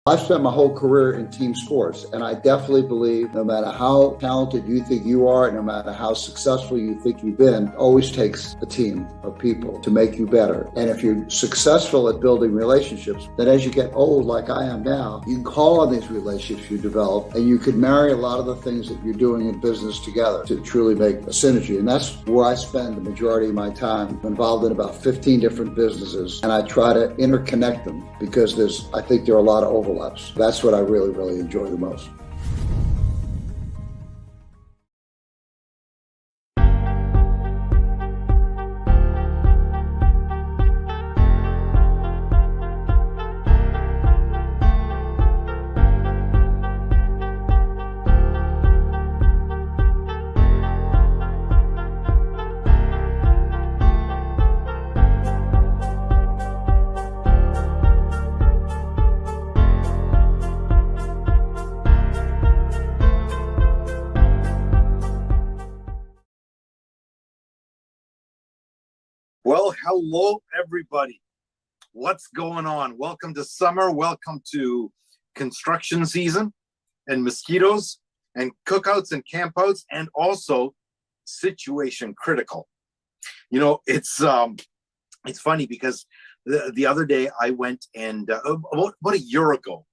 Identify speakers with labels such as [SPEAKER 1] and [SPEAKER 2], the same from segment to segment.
[SPEAKER 1] I've spent my whole career in team sports, and I definitely believe no matter how talented you think you are, no matter how successful you think you've been, it always takes a team of people to make you better. And if you're successful at building relationships, then as you get old, like I am now, you can call on these relationships you develop, and you can marry a lot of the things that you're doing in business together to truly make a synergy. And that's where I spend the majority of my time. I'm involved in about 15 different businesses, and I try to interconnect them because I think there are a lot of overlaps. That's what I really, really enjoy the most.
[SPEAKER 2] Well, hello, everybody. What's going on? Welcome to summer. Welcome to construction season and mosquitoes and cookouts and campouts and also situation critical. You know, it's funny because the other day I went and about a year ago,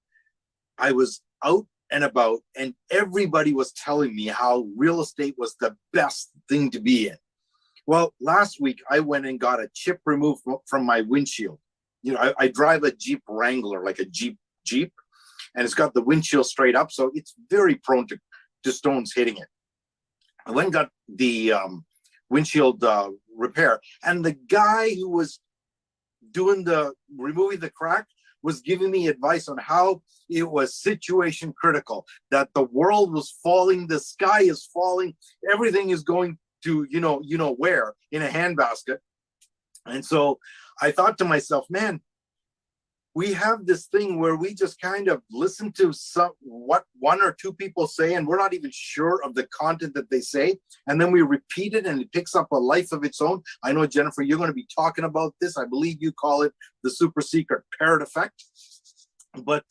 [SPEAKER 2] I was out and about and everybody was telling me how real estate was the best thing to be in. Well, last week I went and got a chip removed from my windshield. You know, I drive a Jeep Wrangler, like a Jeep, and it's got the windshield straight up, so it's very prone to stones hitting it. I went and got the windshield repair, and the guy who was removing the crack was giving me advice on how it was situation critical, that the world was falling, the sky is falling, everything is going to you know where in a handbasket. And so I thought to myself, man, we have this thing where we just kind of listen to what one or two people say, and we're not even sure of the content that they say, and then we repeat it and it picks up a life of its own. I know, Jennifer, you're going to be talking about this. I believe you call it the super secret parrot effect. But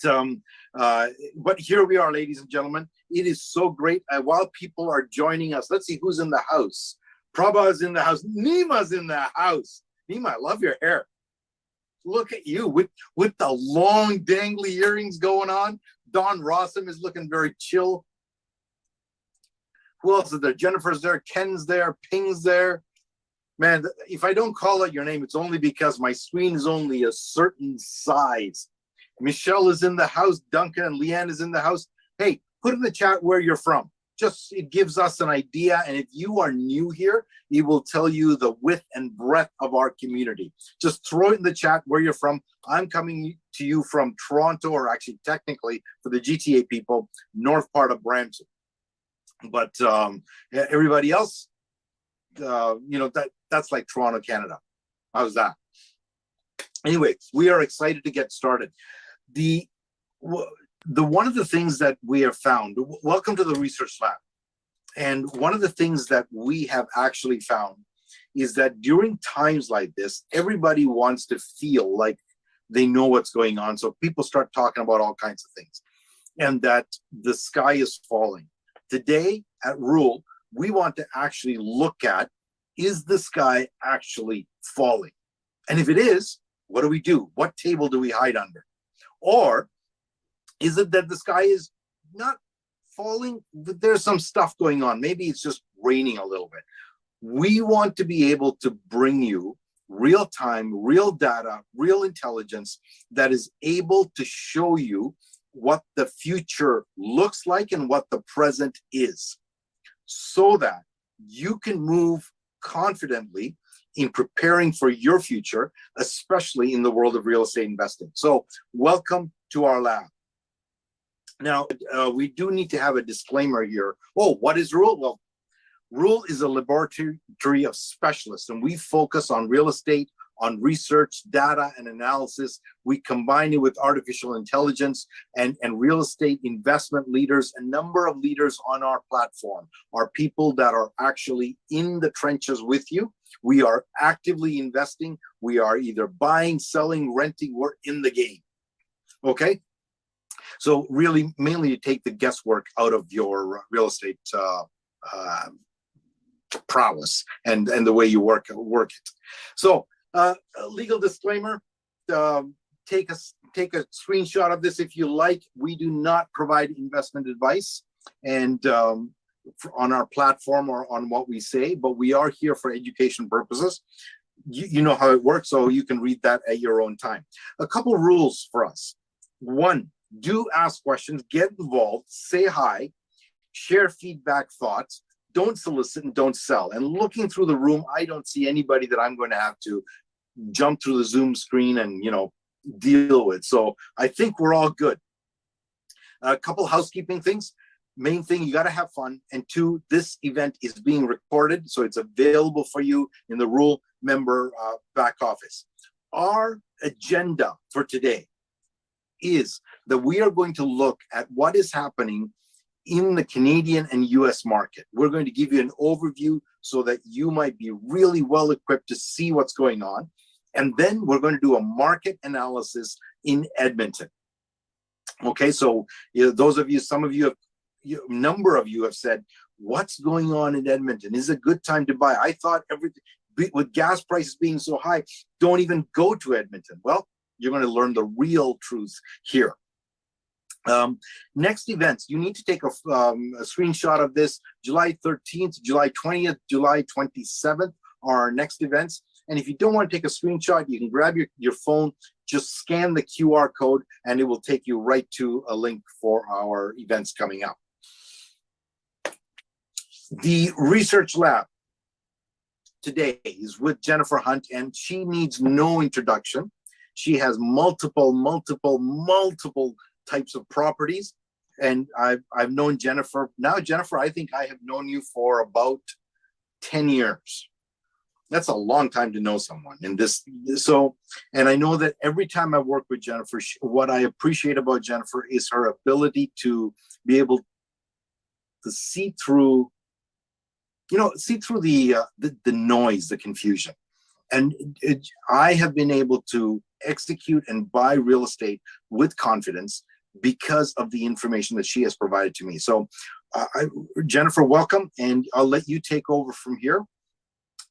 [SPEAKER 2] here we are, ladies and gentlemen. It is so great. While people are joining us, let's see who's in the house. Prabha's in the house. Nima's in the house. Nima, I love your hair. Look at you with the long dangly earrings going on. Don Rossum is looking very chill. Who else is there? Jennifer's there. Ken's there. Ping's there. Man, if I don't call out your name, it's only because my screen is only a certain size. Michelle is in the house. Duncan and Leanne is in the house. Hey, put in the chat where you're from. Just, it gives us an idea. And if you are new here, it will tell you the width and breadth of our community. Just throw it in the chat where you're from. I'm coming to you from Toronto, or actually technically for the GTA people, north part of Brampton. But everybody else, that's like Toronto, Canada. How's that? Anyway, we are excited to get started. The one of the things that we have found, welcome to the research lab. And one of the things that we have actually found is that during times like this, everybody wants to feel like they know what's going on. So people start talking about all kinds of things, and that the sky is falling. Today at Rule, we want to actually look at, is the sky actually falling? And if it is, what do we do? What table do we hide under? Or is it that the sky is not falling, but there's some stuff going on? Maybe it's just raining a little bit. We want to be able to bring you real time, real data, real intelligence that is able to show you what the future looks like and what the present is, so that you can move confidently in preparing for your future, especially in the world of real estate investing. So welcome to our lab. Now, we do need to have a disclaimer here. Oh, what is Rule? Well, Rule is a laboratory of specialists, and we focus on real estate, on research, data, and analysis. We combine it with artificial intelligence, and real estate investment leaders. A number of leaders on our platform are people that are actually in the trenches with you. We are actively investing. We are either buying, selling, renting. We're in the game. Okay? So really, mainly to take the guesswork out of your real estate prowess and the way you work it. So a legal disclaimer, take a screenshot of this if you like. We do not provide investment advice and on our platform or on what we say, but we are here for education purposes. You know how it works, so you can read that at your own time. A couple rules for us. One, do ask questions, get involved, say hi, share feedback, thoughts. Don't solicit and don't sell. And looking through the room, I don't see anybody that I'm going to have to jump through the Zoom screen and, deal with. So I think we're all good. A couple housekeeping things. Main thing, you got to have fun. And two, this event is being recorded, so it's available for you in the Rule member back office. Our agenda for today is that we are going to look at what is happening in the Canadian and US market. We're going to give you an overview so that you might be really well equipped to see what's going on. And then we're going to do a market analysis in Edmonton. Okay, so those of you, some of you have, a number of you have said, what's going on in Edmonton? Is it a good time to buy? I thought everything, with gas prices being so high, don't even go to Edmonton. Well, you're going to learn the real truth here. Next events, you need to take a screenshot of this. July 13th, July 20th, July 27th are our next events. And if you don't want to take a screenshot, you can grab your phone, just scan the QR code, and it will take you right to a link for our events coming up. The research lab today is with Jennifer Hunt, and she needs no introduction. She has multiple types of properties, and I've known Jennifer. Now, Jennifer, I think I have known you for about 10 years. That's a long time to know someone. And and I know that every time I work with Jennifer, what I appreciate about Jennifer is her ability to be able to see through the noise, the confusion. And I have been able to execute and buy real estate with confidence because of the information that she has provided to me. So Jennifer, welcome, and I'll let you take over from here.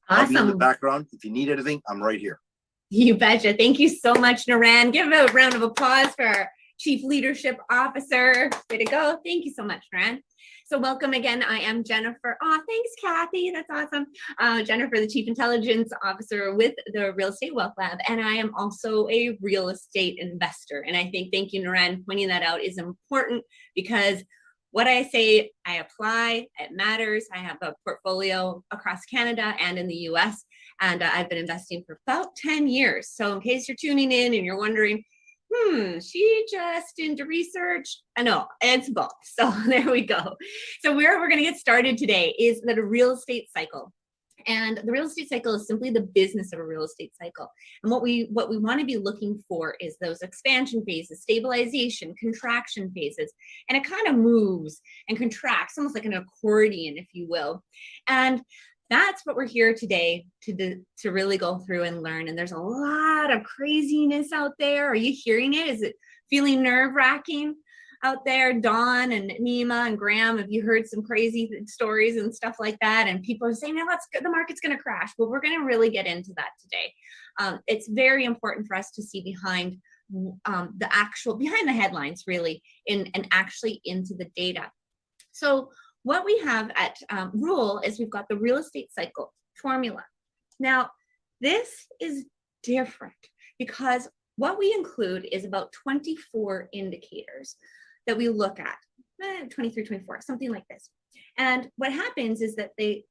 [SPEAKER 3] Awesome.
[SPEAKER 2] I'll be in the background. If you need anything, I'm right here.
[SPEAKER 3] You betcha. Thank you so much, Naran. Give a round of applause for our Chief Leadership Officer. Way to go. Thank you so much, Naran. So welcome again. I am Jennifer. Oh, thanks, Kathy. That's awesome. Jennifer, the Chief Intelligence Officer with the Real Estate Wealth Lab. And I am also a real estate investor. And I think, thank you, Naran, pointing that out is important, because what I say, I apply, it matters. I have a portfolio across Canada and in the US, and I've been investing for about 10 years. So in case you're tuning in and you're wondering, she just into research? No, it's both. So there we go. So where we're going to get started today is that a real estate cycle. And the real estate cycle is simply the business of a real estate cycle. And what we want to be looking for is those expansion phases, stabilization, contraction phases. And it kind of moves and contracts, almost like an accordion, if you will. And that's what we're here today to really go through and learn. And there's a lot of craziness out there. Are you hearing it? Is it feeling nerve-wracking out there? Dawn and Nima and Graham, have you heard some crazy stories and stuff like that? And people are saying, no, the market's going to crash. Well, we're going to really get into that today. It's very important for us to see behind behind the headlines, really, and actually into the data. So what we have at Rule is we've got the real estate cycle formula. Now, this is different because what we include is about 24 indicators that we look at, 23, 24, something like this. And what happens is that they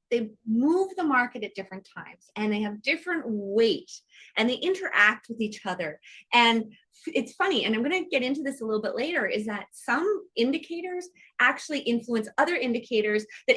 [SPEAKER 3] move the market at different times, and they have different weight, and they interact with each other. And it's funny, and I'm going to get into this a little bit later, is that some indicators actually influence other indicators that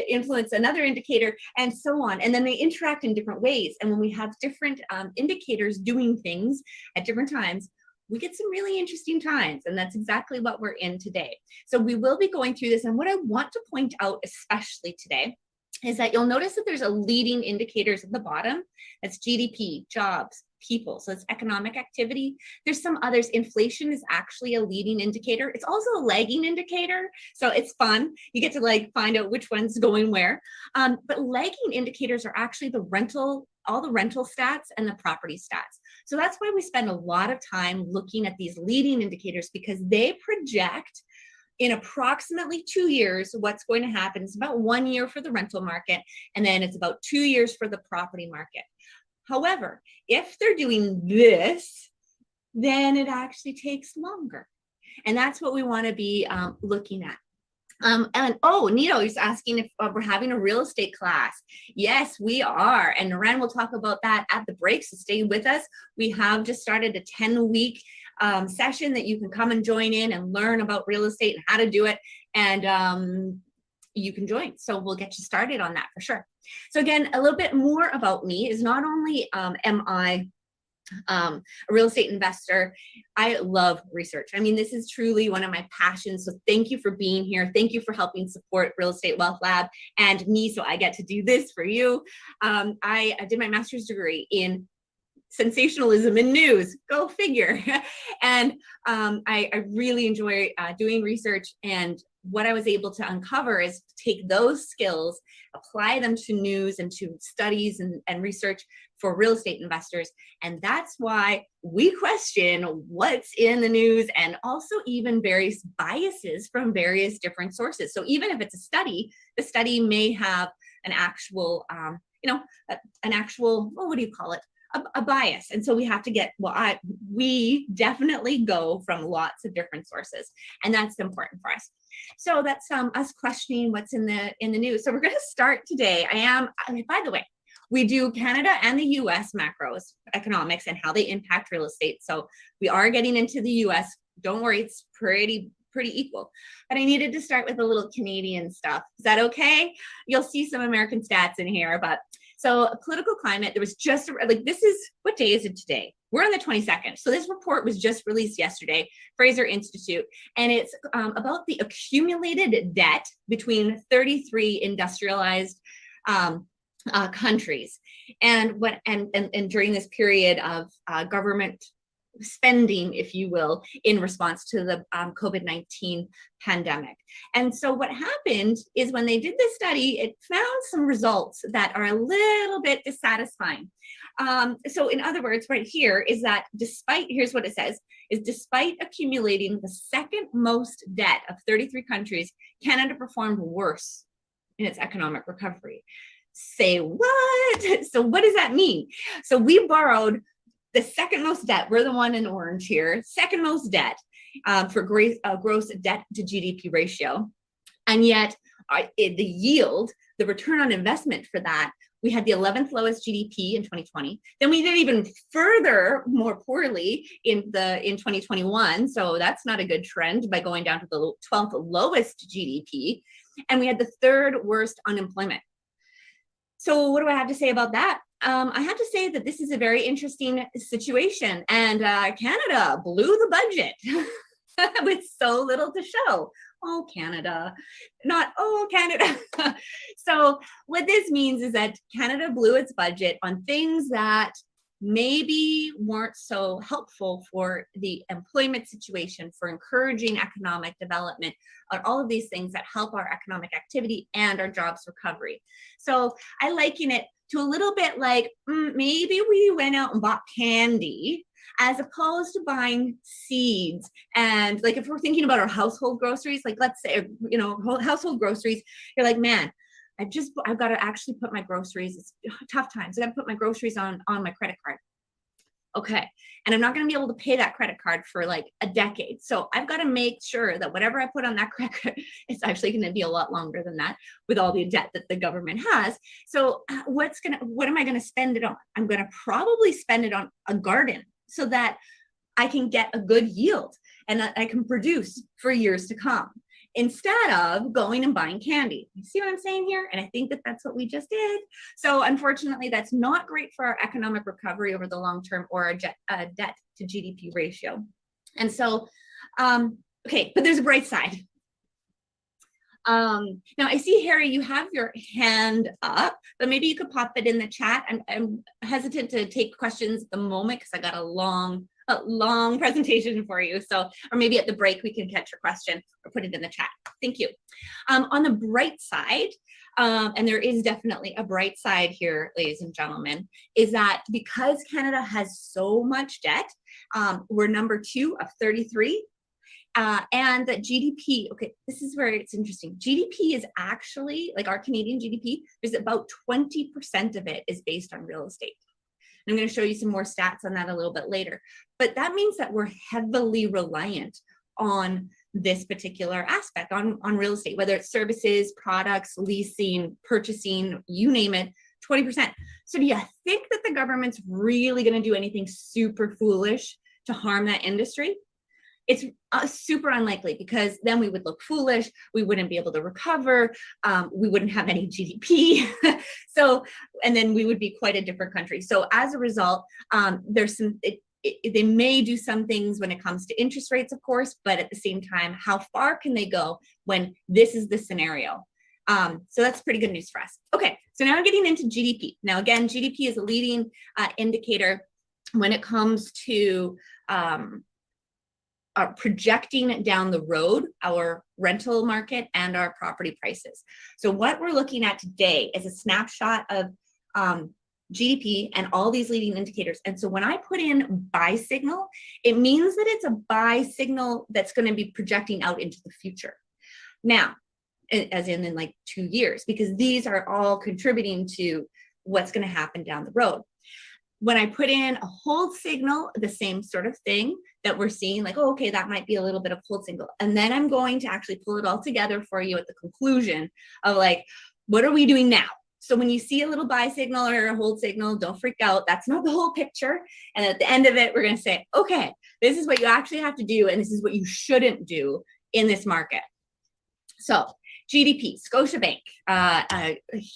[SPEAKER 3] influence another indicator, and so on. And then they interact in different ways. And when we have different indicators doing things at different times, we get some really interesting times, and that's exactly what we're in today. So we will be going through this, and what I want to point out especially today is that you'll notice that there's a leading indicators at the bottom. That's GDP, jobs, people. So it's economic activity. There's some others. Inflation is actually a leading indicator. It's also a lagging indicator. So it's fun. You get to like find out which one's going where. But lagging indicators are actually all the rental stats and the property stats. So that's why we spend a lot of time looking at these leading indicators, because they project in approximately 2 years what's going to happen. It's about 1 year for the rental market, and then it's about 2 years for the property market. However, if they're doing this, then it actually takes longer. And that's what we want to be looking at. And oh, Nito is asking if we're having a real estate class. Yes, we are. And Naren will talk about that at the break, so stay with us. We have just started a 10-week session that you can come and join in and learn about real estate and how to do it. And you can join. So we'll get you started on that for sure. So again, a little bit more about me is not only am I a real estate investor, I love research. I mean, this is truly one of my passions. So thank you for being here. Thank you for helping support Real Estate Wealth Lab and me, so I get to do this for you. I did my master's degree in sensationalism in news, go figure. And I really enjoy doing research, and what I was able to uncover is take those skills, apply them to news and to studies and research for real estate investors. And that's why we question what's in the news, and also even various biases from various different sources. So even if it's a study, the study may have an actual, what do you call it? A bias. And so we have to get, we definitely go from lots of different sources, and that's important for us. So that's us questioning what's in the news. So we're going to start today. By the way, we do Canada and the US macros economics and how they impact real estate. So we are getting into the US. Don't worry, it's pretty equal. But I needed to start with a little Canadian stuff. Is that okay? You'll see some American stats in here, but so political climate, there was just this is, what day is it today? We're on the 22nd. So this report was just released yesterday, Fraser Institute, and it's about the accumulated debt between 33 industrialized countries, and during this period of government spending, if you will, in response to the COVID-19 pandemic. And so what happened is when they did this study, it found some results that are a little bit dissatisfying. So in other words, right here is that here's what it says, is despite accumulating the second most debt of 33 countries, Canada performed worse in its economic recovery. Say what? So what does that mean? So we borrowed the second most debt. We're the one in orange here. Second most debt for gross debt to GDP ratio. And yet the yield, the return on investment for that, we had the 11th lowest GDP in 2020. Then we did even further more poorly in 2021. So that's not a good trend, by going down to the 12th lowest GDP. And we had the third worst unemployment. So what do I have to say about that? I have to say that this is a very interesting situation, and Canada blew the budget with so little to show. Oh, Canada, not oh, Canada. So what this means is that Canada blew its budget on things that maybe weren't so helpful for the employment situation, for encouraging economic development, on all of these things that help our economic activity and our jobs recovery. So I liken it to a little bit like maybe we went out and bought candy as opposed to buying seeds. And like, if we're thinking about our household groceries, like let's say, household groceries, you're like, man, I've got to actually put my groceries, it's tough times. I got to put my groceries on my credit card. Okay. And I'm not going to be able to pay that credit card for like a decade. So I've got to make sure that whatever I put on that credit card, it's actually going to be a lot longer than that with all the debt that the government has. So what am I going to spend it on? I'm going to probably spend it on a garden so that I can get a good yield and that I can produce for years to come, instead of going and buying candy. You see what I'm saying here? And I think that that's what we just did. So unfortunately, that's not great for our economic recovery over the long term, or our debt to GDP ratio. And so, okay, but there's a bright side. Now I see, Harry, you have your hand up, but maybe you could pop it in the chat. I'm hesitant to take questions at the moment because I got a long presentation for you. So, or maybe at the break we can catch your question or put it in the chat. Thank you. On the bright side, and there is definitely a bright side here, ladies and gentlemen, is that because Canada has so much debt, we're number 2 of 33. And that GDP, okay, this is where it's interesting. GDP is actually, like our Canadian GDP, there's about 20% of it is based on real estate. And I'm going to show you some more stats on that a little bit later. But that means that we're heavily reliant on this particular aspect, on real estate, whether it's services, products, leasing, purchasing, you name it, 20%. So do you think that the government's really going to do anything super foolish to harm that industry? It's super unlikely, because then we would look foolish. We wouldn't be able to recover. We wouldn't have any GDP. So, and then we would be quite a different country. So as a result, there's some, they may do some things when it comes to interest rates, of course, but at the same time, how far can they go when this is the scenario? So that's pretty good news for us. Okay, so now we're getting into GDP. Now, again, GDP is a leading indicator when it comes to projecting down the road our rental market and our property prices. So what we're looking at today is a snapshot of GDP and all these leading indicators. And so when I put in buy signal, it means that it's a buy signal that's going to be projecting out into the future. Now, as in like 2 years, because these are all contributing to what's going to happen down the road. When I put in a hold signal, the same sort of thing that we're seeing, like, oh, okay, that might be a little bit of hold signal. And then I'm going to actually pull it all together for you at the conclusion of like, what are we doing now? So when you see a little buy signal or a hold signal, don't freak out. That's not the whole picture. And at the end of it, we're going to say, okay, this is what you actually have to do. And this is what you shouldn't do in this market. So GDP, Scotiabank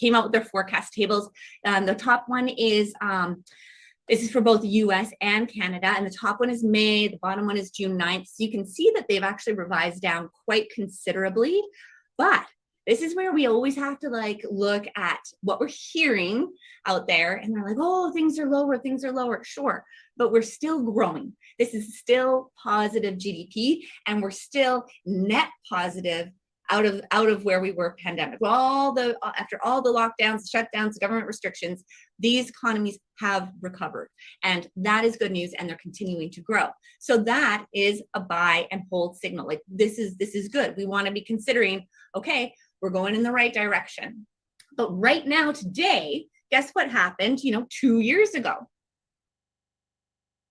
[SPEAKER 3] came out with their forecast tables. The top one is, this is for both the US and Canada, and the top one is May, the bottom one is June 9th. So you can see that they've actually revised down quite considerably, but this is where we always have to like look at what we're hearing out there, and they're like, oh, things are lower, sure, but we're still growing. This is still positive GDP, and we're still net positive out of where we were pandemic. Well, after all the lockdowns, shutdowns, government restrictions, these economies have recovered, and that is good news, and they're continuing to grow. So that is a buy and hold signal. Like this is good. We want to be considering, okay, we're going in the right direction. But right now, today, guess what happened? 2 years ago,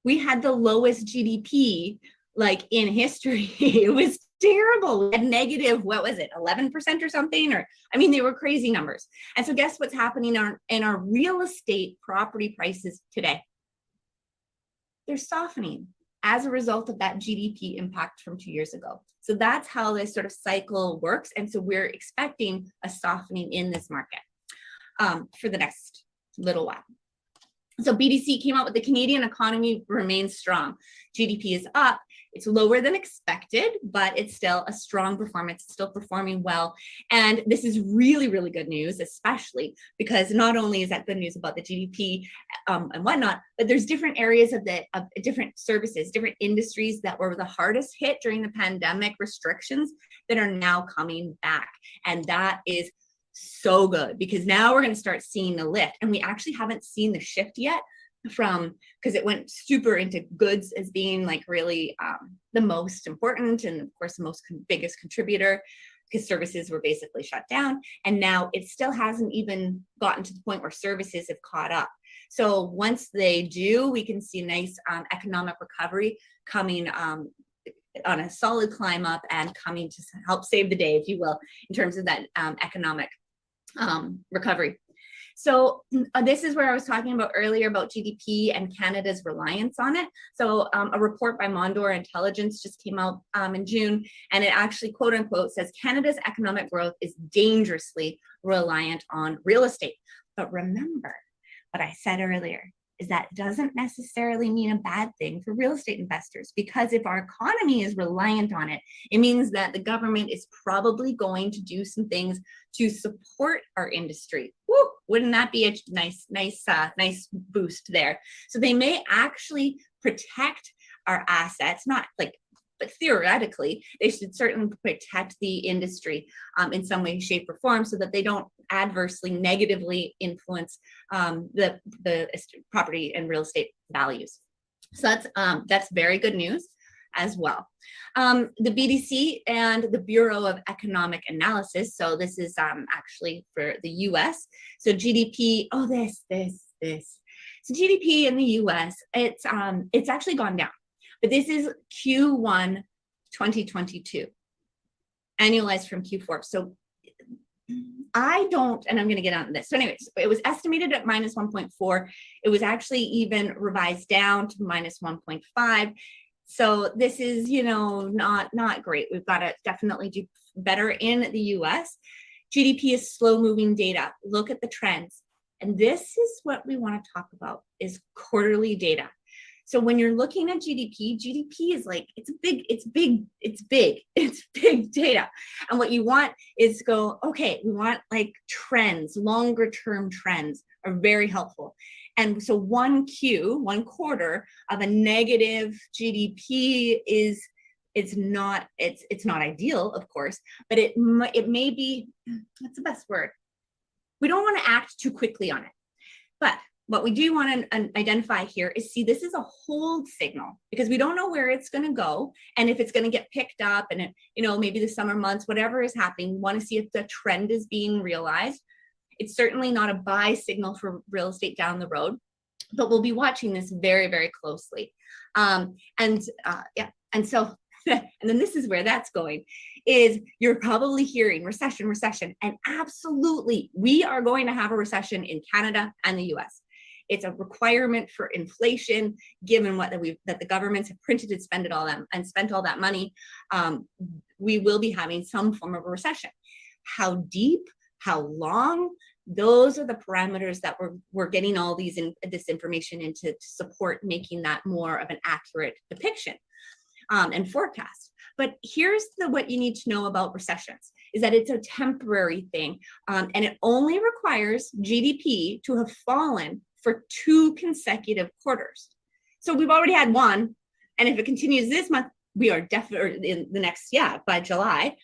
[SPEAKER 3] we had the lowest GDP like in history. It was terrible. We had negative, what was it, 11% or something? Or I mean, they were crazy numbers. And so guess what's happening in our real estate property prices today? They're softening as a result of that GDP impact from 2 years ago. So that's how this sort of cycle works. And so we're expecting a softening in this market for the next little while. So BDC came out with the Canadian economy remains strong. GDP is up. It's lower than expected, but it's still a strong performance. It's still performing well. And this is really, really good news, especially because not only is that good news about the GDP and whatnot, but there's different areas of different services, different industries that were the hardest hit during the pandemic restrictions that are now coming back. And that is so good, because now we're going to start seeing the lift, and we actually haven't seen the shift yet because it went super into goods as being like really the most important, and of course the biggest contributor, because services were basically shut down. And now it still hasn't even gotten to the point where services have caught up. So once they do, we can see a nice economic recovery coming on a solid climb up and coming to help save the day, if you will, in terms of that economic recovery. So this is where I was talking about earlier about GDP and Canada's reliance on it. So a report by Mondor Intelligence just came out in June, and it actually, quote unquote, says Canada's economic growth is dangerously reliant on real estate. But remember what I said earlier, is that doesn't necessarily mean a bad thing for real estate investors, because if our economy is reliant on it, it means that the government is probably going to do some things to support our industry. Woo, wouldn't that be a nice boost there? So they may actually protect our assets, not like, but theoretically, they should certainly protect the industry in some way, shape, or form, so that they don't adversely, negatively influence the property and real estate values. So that's very good news as well. The BDC and the Bureau of Economic Analysis. So this is actually for the U.S. So GDP. Oh, this. So GDP in the U.S. It's actually gone down. But this is Q1 2022, annualized from Q4. So I don't, and I'm going to get on this. So anyways, it was estimated at minus 1.4. It was actually even revised down to minus 1.5. So this is, not great. We've got to definitely do better in the US. GDP is slow moving data. Look at the trends. And this is what we want to talk about, is quarterly data. So when you're looking at GDP is like, it's big data. And what you want is to go, okay, we want like trends, longer term trends are very helpful. And so one quarter of a negative GDP it's not ideal, of course, but it may be, what's the best word? We don't want to act too quickly on it. But what we do want to identify here is, see, this is a hold signal, because we don't know where it's going to go and if it's going to get picked up, and maybe the summer months, whatever is happening, we want to see if the trend is being realized. It's certainly not a buy signal for real estate down the road, but we'll be watching this very, very closely. And so, and then this is where that's going, is you're probably hearing recession, and absolutely, we are going to have a recession in Canada and the US. It's a requirement for inflation, given that the governments have printed and spent all that money. We will be having some form of a recession. How deep, how long, those are the parameters that we're getting all this information into to support making that more of an accurate depiction and forecast. But here's what you need to know about recessions, is that it's a temporary thing, and it only requires GDP to have fallen for 2 consecutive quarters. So we've already had one, and if it continues this month, we are definitely in the next, by July,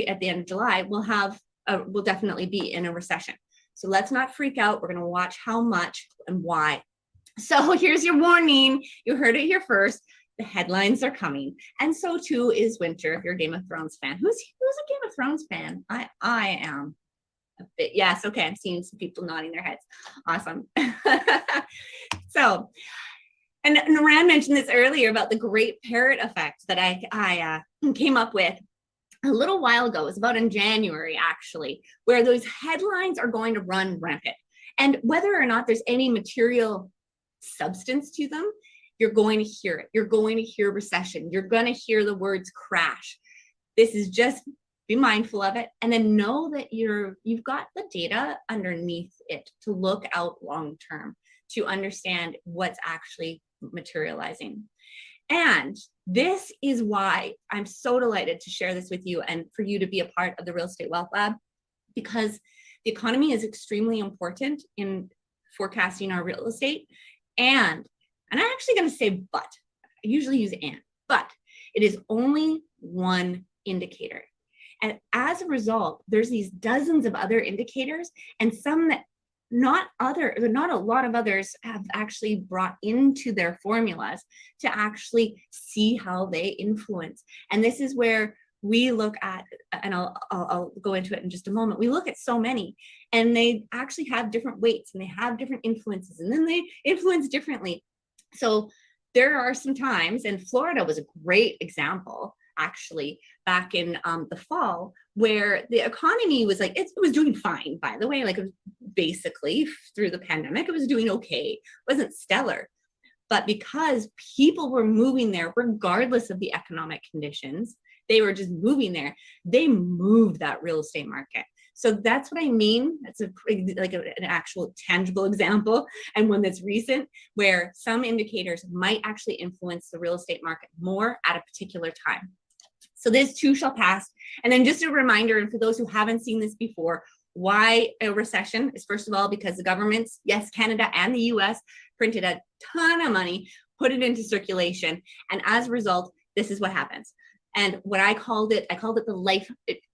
[SPEAKER 3] at the end of July, we'll definitely be in a recession. So let's not freak out. We're going to watch how much and why. So here's your warning. You heard it here first. The headlines are coming, and so too is winter. If you're a Game of Thrones fan, who's a Game of Thrones fan? I am. Yes, okay, I'm seeing some people nodding their heads. Awesome. So, and Naran mentioned this earlier about the Great Parrot Effect that I came up with a little while ago. It was about in January, actually, where those headlines are going to run rampant. And whether or not there's any material substance to them, you're going to hear it. You're going to hear recession. You're going to hear the words crash. This is just, be mindful of it, and then know that you've got the data underneath it to look out long term, to understand what's actually materializing. And this is why I'm so delighted to share this with you and for you to be a part of the Real Estate Wealth Lab, because the economy is extremely important in forecasting our real estate. And I'm actually going to say but. I usually use and, but it is only one indicator. And as a result, there's these dozens of other indicators, and some that not a lot of others have actually brought into their formulas to actually see how they influence. And this is where we look at, and I'll go into it in just a moment. We look at so many, and they actually have different weights, and they have different influences, and then they influence differently. So there are some times, and Florida was a great example, actually, back in the fall, where the economy was like, it was doing fine, by the way, like it was basically through the pandemic, it was doing okay, it wasn't stellar. But because people were moving there, regardless of the economic conditions, they were just moving there, they moved that real estate market. So that's what I mean. That's like an actual tangible example, and one that's recent, where some indicators might actually influence the real estate market more at a particular time. So this too shall pass. And then just a reminder, and for those who haven't seen this before, why a recession is, first of all, because the governments, yes, Canada and the US, printed a ton of money, put it into circulation. And as a result, this is what happens. And what I called it the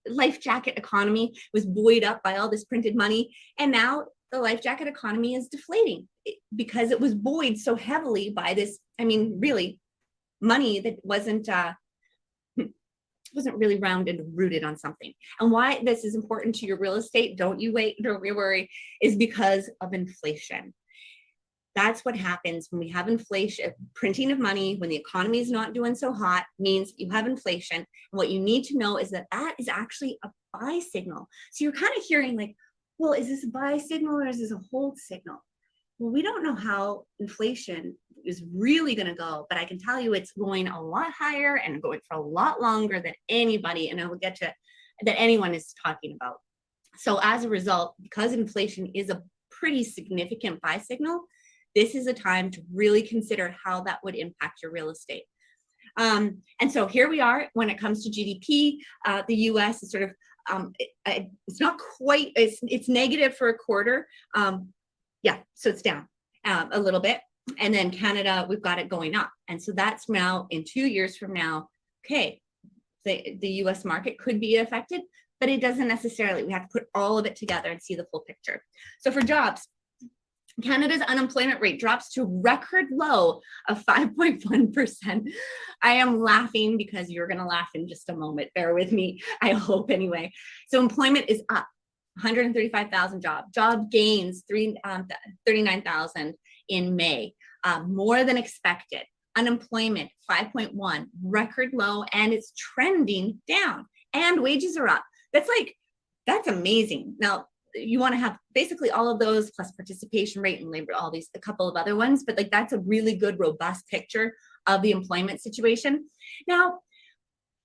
[SPEAKER 3] life jacket economy. It was buoyed up by all this printed money. And now the life jacket economy is deflating because it was buoyed so heavily by this, I mean, really money that wasn't really rounded and rooted on something. And why this is important to your real estate, don't you worry, is because of inflation. That's what happens when we have inflation, printing of money, when the economy is not doing so hot, means you have inflation. And what you need to know is that that is actually a buy signal. So you're kind of hearing like, well, is this a buy signal or is this a hold signal? Well, we don't know how inflation is really going to go, but I can tell you it's going a lot higher and going for a lot longer than anybody, and I will get to that anyone is talking about. So as a result, because inflation is a pretty significant buy signal, this is a time to really consider how that would impact your real estate. And so here we are when it comes to GDP. The US is sort of, it's not quite, it's negative for a quarter. Yeah, so it's down a little bit. And then Canada, we've got it going up. And so that's now in 2 years from now, okay, the US market could be affected, but it doesn't necessarily. We have to put all of it together and see the full picture. So for jobs, Canada's unemployment rate drops to record low of 5.1%. I am laughing because you're going to laugh in just a moment. Bear with me, I hope anyway. So employment is up 135,000 jobs. Job gains 39,000 in May, more than expected. Unemployment 5.1, record low, and it's trending down. And wages are up. That's amazing. Now, you want to have basically all of those plus participation rate and labor, all these, a couple of other ones, but like that's a really good, robust picture of the employment situation. Now,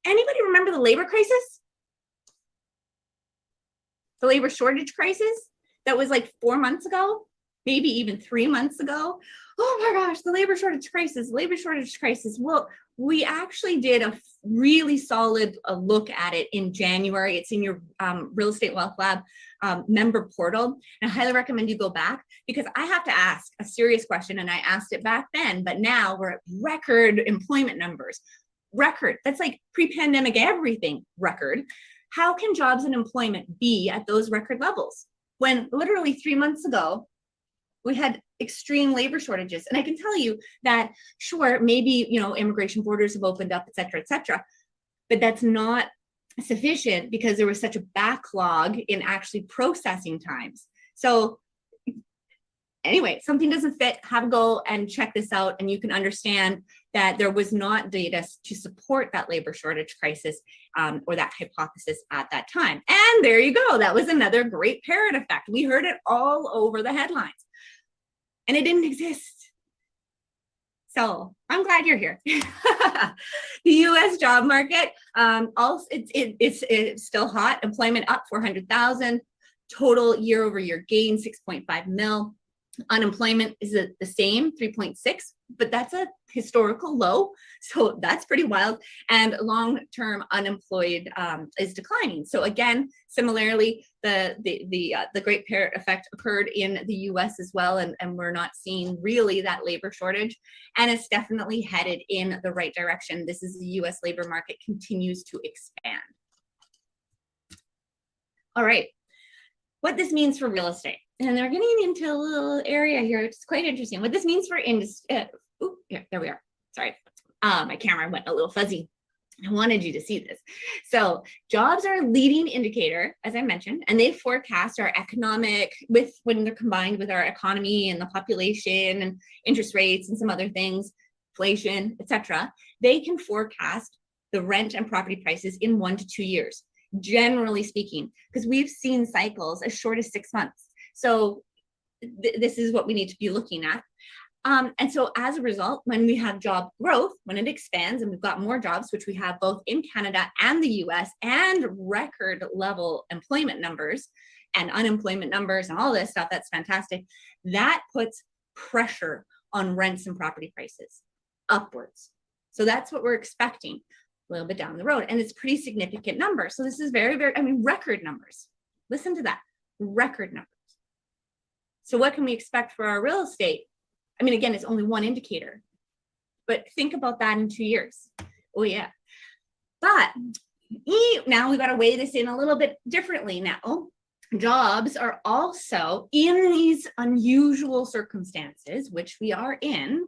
[SPEAKER 3] anybody remember the labor crisis? The labor shortage crisis that was like 4 months ago, maybe even 3 months ago. Oh my gosh, the labor shortage crisis. Well, we actually did a really solid look at it in January. It's in your Real Estate Wealth Lab member portal. And I highly recommend you go back because I have to ask a serious question, and I asked it back then, but now we're at record employment numbers. Record, that's like pre-pandemic everything record. How can jobs and employment be at those record levels when literally 3 months ago, we had extreme labor shortages? And I can tell you that, sure, maybe, immigration borders have opened up, et cetera, but that's not sufficient because there was such a backlog in actually processing times. So anyway, something doesn't fit, have a go and check this out, and you can understand that there was not data to support that labor shortage crisis or that hypothesis at that time. And there you go. That was another great parrot effect. We heard it all over the headlines. And it didn't exist. So I'm glad you're here. The U.S. job market, also it's still hot. Employment up 400,000. Total year-over-year gain 6.5 mil. Unemployment is the same, 3.6, but that's a historical low. So that's pretty wild. And long-term unemployed is declining. So again, similarly, the Great Parrot effect occurred in the US as well. And we're not seeing really that labor shortage. And it's definitely headed in the right direction. This is the US labor market continues to expand. All right, what this means for real estate. And they're getting into a little area here. It's quite interesting. What this means for industry. There we are. Sorry. My camera went a little fuzzy. I wanted you to see this. So jobs are a leading indicator, as I mentioned, and they forecast our economic when they're combined with our economy and the population and interest rates and some other things, inflation, etc. They can forecast the rent and property prices in 1 to 2 years, generally speaking, because we've seen cycles as short as 6 months. So this is what we need to be looking at. And so as a result, when we have job growth, when it expands and we've got more jobs, which we have both in Canada and the US, and record level employment numbers and unemployment numbers and all this stuff, that's fantastic. That puts pressure on rents and property prices upwards. So that's what we're expecting a little bit down the road. And it's pretty significant number. So this is very, very, record numbers. Listen to that, record numbers. So what can we expect for our real estate? Again, it's only one indicator, but think about that in 2 years. Oh yeah. But now we've got to weigh this in a little bit differently now. Jobs are also in these unusual circumstances, which we are in,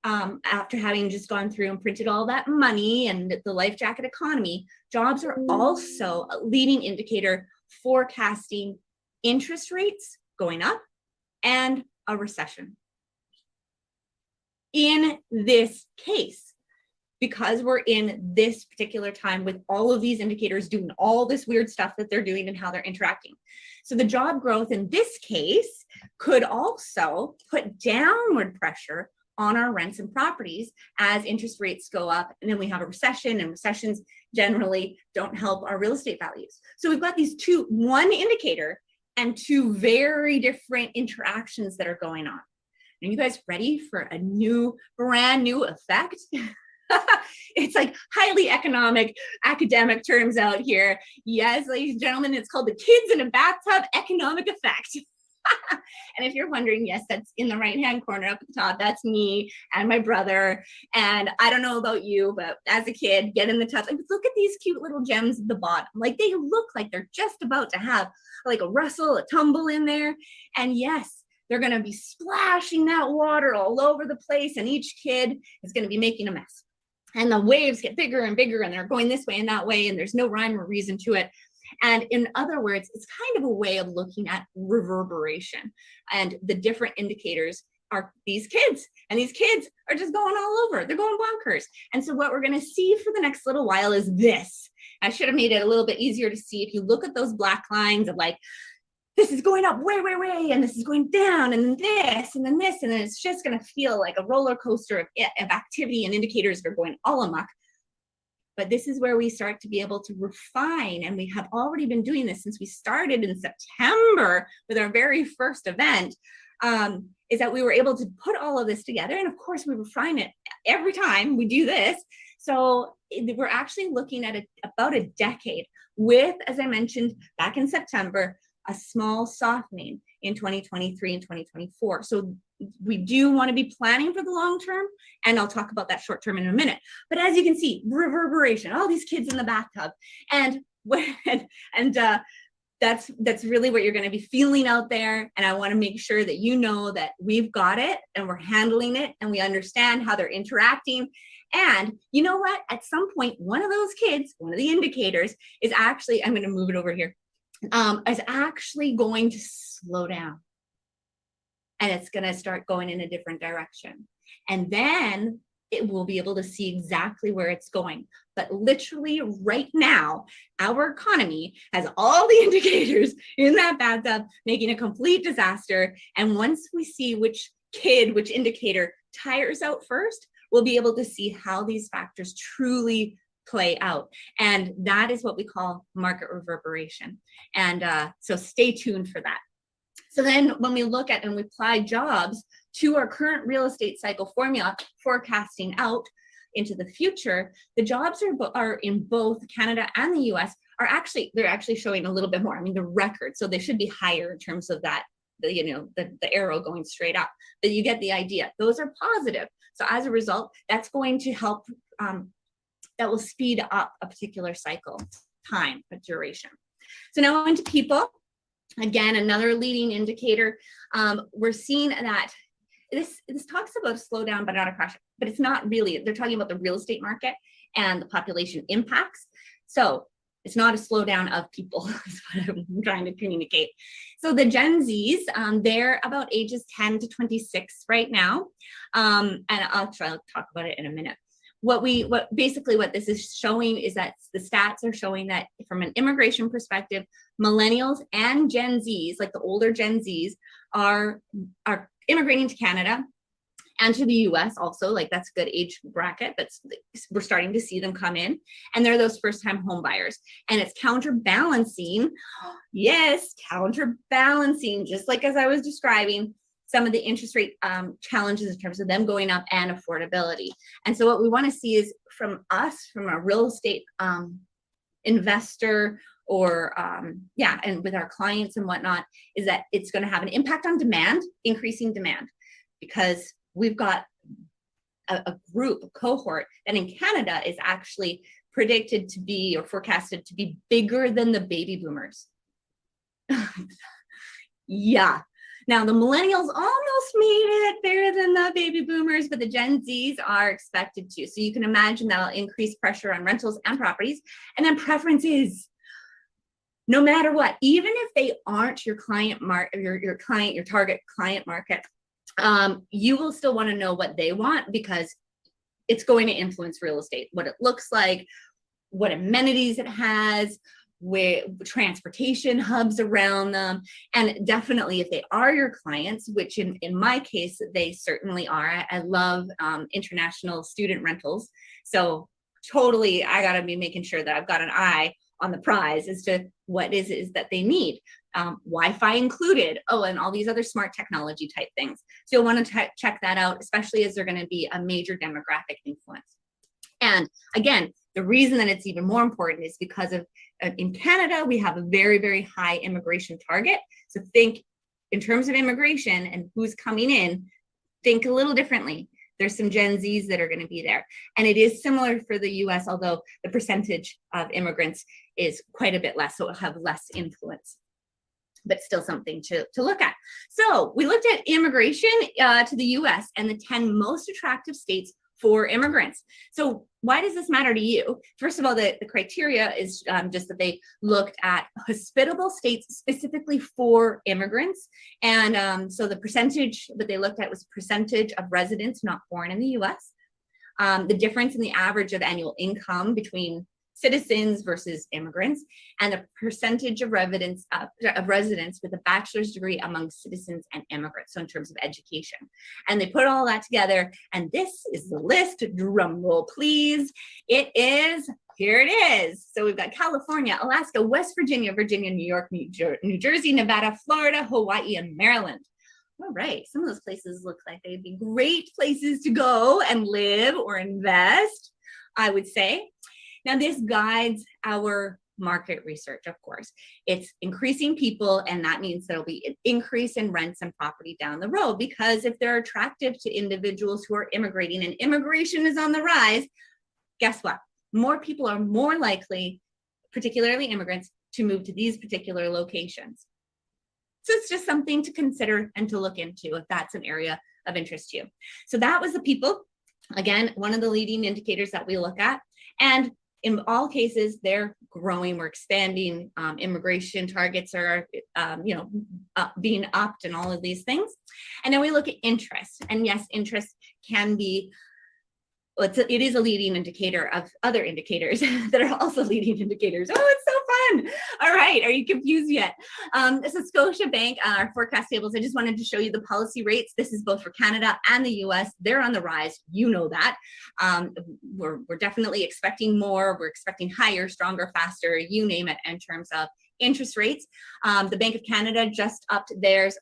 [SPEAKER 3] after having just gone through and printed all that money and the life jacket economy, jobs are also a leading indicator forecasting interest rates going up and a recession. In this case, because we're in this particular time with all of these indicators doing all this weird stuff that they're doing and how they're interacting. So the job growth in this case could also put downward pressure on our rents and properties as interest rates go up, and then we have a recession, and recessions generally don't help our real estate values. So we've got these one indicator and two very different interactions that are going on. Are you guys ready for a brand new effect? It's like highly economic, academic terms out here. Yes, ladies and gentlemen, it's called the kids in a bathtub economic effect. And if you're wondering, yes, that's in the right-hand corner up at the top. That's me and my brother. And I don't know about you, but as a kid, get in the tub. Look at these cute little gems at the bottom. Like they look like they're just about to have like a rustle, a tumble in there. And yes, they're going to be splashing that water all over the place, and each kid is going to be making a mess. And the waves get bigger and bigger, and they're going this way and that way, and there's no rhyme or reason to it. And in other words, it's kind of a way of looking at reverberation. And the different indicators are these kids, and these kids are just going all over. They're going bonkers. And so what we're going to see for the next little while is this. I should have made it a little bit easier to see. If you look at those black lines of like, this is going up way, way, way, and this is going down, and then this, and then this, and then it's just going to feel like a roller coaster of activity, and indicators are going all amok. But this is where we start to be able to refine, and we have already been doing this since we started in September with our very first event, is that we were able to put all of this together, and of course we refine it every time we do this. So we're actually looking at about a decade with, as I mentioned back in September, a small softening in 2023 and 2024. So we do want to be planning for the long term, and I'll talk about that short term in a minute. But as you can see, reverberation, all these kids in the bathtub, and that's really what you're going to be feeling out there. And I want to make sure that you know that we've got it and we're handling it, and we understand how they're interacting. And you know what? At some point, one of those kids, one of the indicators is actually, I'm going to move it over here, is actually going to slow down, and it's going to start going in a different direction. And then it will be able to see exactly where it's going. But literally right now, our economy has all the indicators in that bathtub making a complete disaster. And once we see which indicator tires out first, we'll be able to see how these factors truly play out. And that is what we call market reverberation. And so stay tuned for that. So then when we look at and we apply jobs to our current real estate cycle formula, forecasting out into the future, the jobs are in both Canada and the US they're actually showing a little bit more. The record, so they should be higher in terms of that, the arrow going straight up, but you get the idea. Those are positive. So as a result, that's going to help, that will speed up a particular cycle time, a duration. So now into people. Again, another leading indicator. We're seeing that this talks about a slowdown, but not a crash. But it's not really. They're talking about the real estate market and the population impacts. So it's not a slowdown of people, is what I'm trying to communicate. So the Gen Zs, they're about ages 10 to 26 right now. And I'll talk about it in a minute. What this is showing is that the stats are showing that from an immigration perspective, millennials and Gen Zs, like the older Gen Zs, are immigrating to Canada and to the US also, like that's a good age bracket, but we're starting to see them come in, and they're those first-time home buyers. And it's counterbalancing, yes, counterbalancing, just like as I was describing, some of the interest rate challenges in terms of them going up and affordability. And so what we want to see is from us, from a real estate investor, or and with our clients and whatnot, is that it's going to have an impact on demand, increasing demand, because we've got a group, a cohort that in Canada is actually predicted to be, or forecasted to be, bigger than the baby boomers. Yeah. Now the millennials almost made it bigger than the baby boomers, but the Gen Zs are expected to. So you can imagine that'll increase pressure on rentals and properties. And then preferences, no matter what, even if they aren't your client your target client market, you will still want to know what they want, because it's going to influence real estate, what it looks like, what amenities it has, where transportation hubs around them. And definitely if they are your clients, which in my case, they certainly are. I love international student rentals. So totally, I gotta be making sure that I've got an eye on the prize as to what is that they need. Wi-Fi included, and all these other smart technology type things. So you'll want to check that out, especially as they're going to be a major demographic influence. And again, the reason that it's even more important is because of in Canada, we have a very, very high immigration target. So think in terms of immigration and who's coming in, think a little differently. There's some Gen Zs that are going to be there. And it is similar for the US, although the percentage of immigrants is quite a bit less, so it'll have less influence, but still something to look at. So we looked at immigration to the US and the 10 most attractive states for immigrants. So why does this matter to you? First of all, the criteria is just that they looked at hospitable states specifically for immigrants. And so the percentage that they looked at was percentage of residents not born in the US, the difference in the average of annual income between citizens versus immigrants, and the percentage of residents with a bachelor's degree among citizens and immigrants, so in terms of education. And they put all that together, and this is the list. Drum roll, please. It is, here it is. So we've got California, Alaska, West Virginia, New York, New Jersey, Nevada, Florida, Hawaii, and Maryland. All right, some of those places look like they'd be great places to go and live or invest, I would say. Now, this guides our market research, of course. It's increasing people, and that means there'll be an increase in rents and property down the road, because if they're attractive to individuals who are immigrating and immigration is on the rise, guess what? More people are more likely, particularly immigrants, to move to these particular locations. So it's just something to consider and to look into if that's an area of interest to you. So that was the people. Again, one of the leading indicators that we look at. And in all cases, they're growing, we're expanding, immigration targets are, being upped and all of these things. And then we look at interest. And yes, interest can be, it is a leading indicator of other indicators that are also leading indicators. Oh, it's so fun. All right, are you confused yet? This is Scotiabank, our forecast tables. I just wanted to show you the policy rates. This is both for Canada and the US. They're on the rise, you know that. We're definitely expecting more. We're expecting higher, stronger, faster, you name it, in terms of interest rates. The Bank of Canada just upped theirs.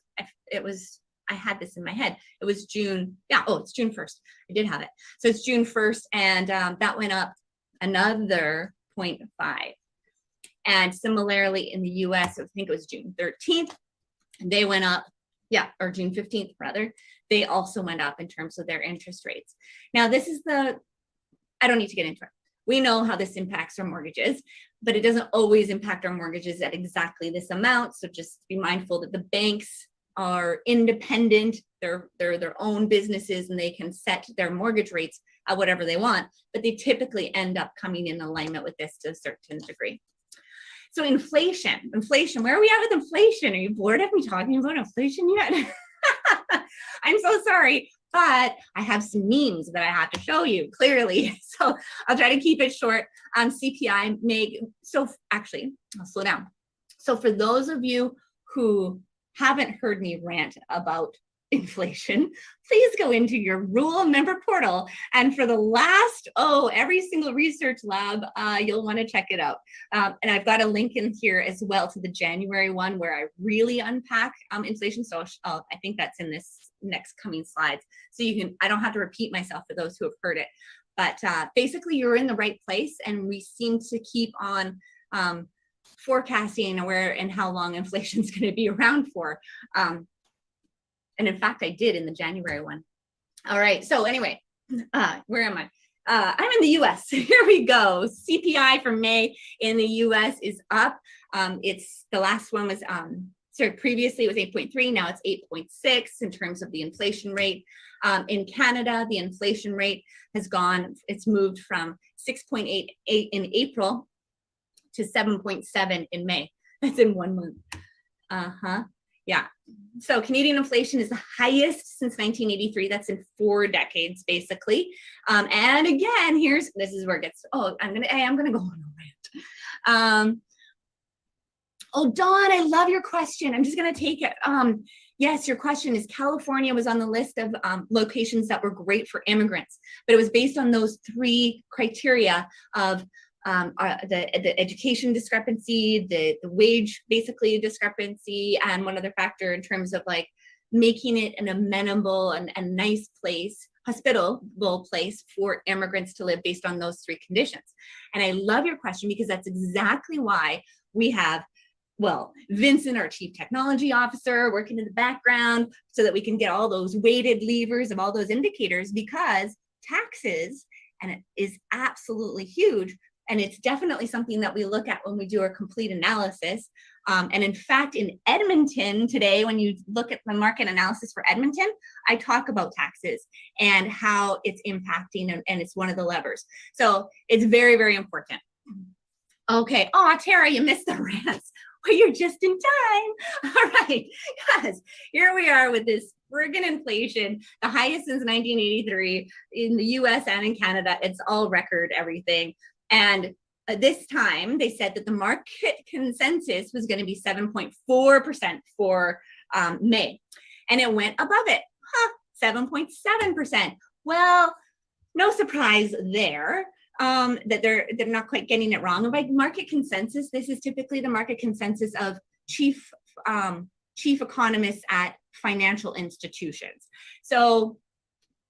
[SPEAKER 3] I had this in my head. It was June. Yeah. Oh, it's June 1st. I did have it. So it's June 1st. And that went up another 0.5. And similarly in the US, I think it was June 13th. They went up. Yeah. Or June 15th, rather. They also went up in terms of their interest rates. Now, this is I don't need to get into it. We know how this impacts our mortgages, but it doesn't always impact our mortgages at exactly this amount. So just be mindful that the banks are independent, they're their own businesses, and they can set their mortgage rates at whatever they want, but they typically end up coming in alignment with this to a certain degree. So inflation, where are we at with inflation? Are you bored of me talking about inflation yet? I'm so sorry, but I have some memes that I have to show you clearly. So I'll try to keep it short. CPI actually, I'll slow down. So for those of you who haven't heard me rant about inflation, please go into your rule member portal. And for the last, every single research lab, you'll want to check it out. And I've got a link in here as well to the January one where I really unpack inflation. So I think that's in this next coming slides. So I don't have to repeat myself for those who have heard it. But basically, you're in the right place, and we seem to keep on forecasting where and how long inflation is going to be around for. And in fact, I did in the January one. All right. So anyway, where am I? I'm in the US. Here we go. CPI for May in the US is up. It's the last one was previously it was 8.3. Now it's 8.6 in terms of the inflation rate. In Canada, the inflation rate has it's moved from 6.88 in April to 7.7 in May. That's in 1 month. Yeah. So Canadian inflation is the highest since 1983. That's in 4 decades, basically. And again, this is where it gets, I'm gonna go on a rant. Dawn, I love your question. I'm just gonna take it. Yes, your question is California was on the list of locations that were great for immigrants, but it was based on those 3 criteria of the education discrepancy, the wage basically discrepancy, and one other factor in terms of like making it an amenable and a nice place, hospitable place for immigrants to live based on those 3 conditions. And I love your question because that's exactly why we have Vincent, our chief technology officer, working in the background so that we can get all those weighted levers of all those indicators, because taxes, and it is absolutely huge. And it's definitely something that we look at when we do our complete analysis. And in fact, in Edmonton today, when you look at the market analysis for Edmonton, I talk about taxes and how it's impacting, and it's one of the levers. So it's very, very important. Okay. Tara, you missed the rants. Well, you're just in time. All right. Yes, here we are with this friggin' inflation, the highest since 1983 in the US and in Canada. It's all record everything. And this time they said that the market consensus was going to be 7.4% for May. And it went above it, 7.7%. Well, no surprise there. That they're not quite getting it wrong. And by market consensus, this is typically the market consensus of chief economists at financial institutions. So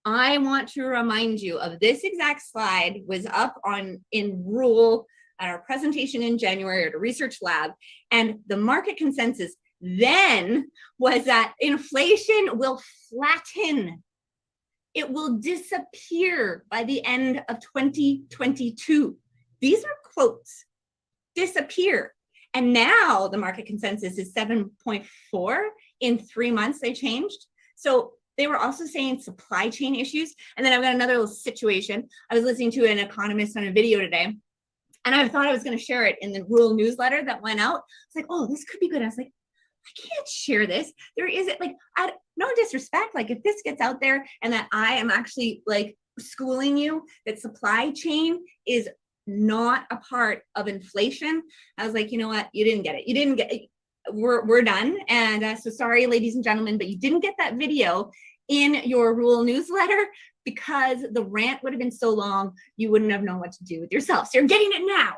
[SPEAKER 3] I want to remind you of this exact slide was up in Rule at our presentation in January at a research lab, and the market consensus then was that inflation will flatten. It will disappear by the end of 2022. These are quotes, disappear. And now the market consensus is 7.4. In 3 months, they changed. So they were also saying supply chain issues. And then I've got another little situation. I was listening to an economist on a video today, and I thought I was going to share it in the Rural newsletter that went out. It's like, this could be good. I was like, I can't share this. There isn't, no disrespect, if this gets out there and that I am actually schooling you that supply chain is not a part of inflation. I was like, you know what? You didn't get it. You didn't get it. We're done. And so sorry, ladies and gentlemen, but you didn't get that video in your Rural newsletter because the rant would have been so long, you wouldn't have known what to do with yourself. So you're getting it now.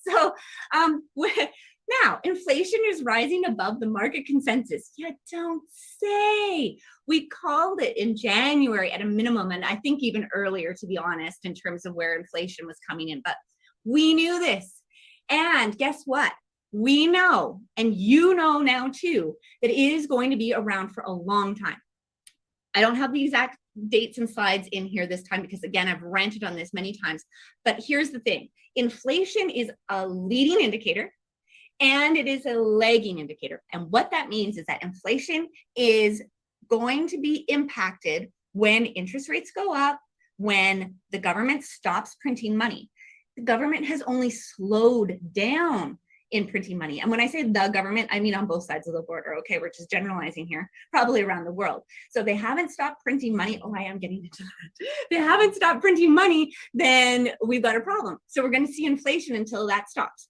[SPEAKER 3] So now, inflation is rising above the market consensus. You don't say. We called it in January at a minimum, and I think even earlier, to be honest, in terms of where inflation was coming in. But we knew this. And guess what? We know, and you know now too, that it is going to be around for a long time. I don't have the exact dates and slides in here this time because, again, I've ranted on this many times. But here's the thing. Inflation is a leading indicator. And it is a lagging indicator. And what that means is that inflation is going to be impacted when interest rates go up, when the government stops printing money. The government has only slowed down in printing money. And when I say the government, I mean on both sides of the border. Okay, we're just generalizing here, probably around the world. So if they haven't stopped printing money. I am getting into that. They haven't stopped printing money, then we've got a problem. So we're going to see inflation until that stops.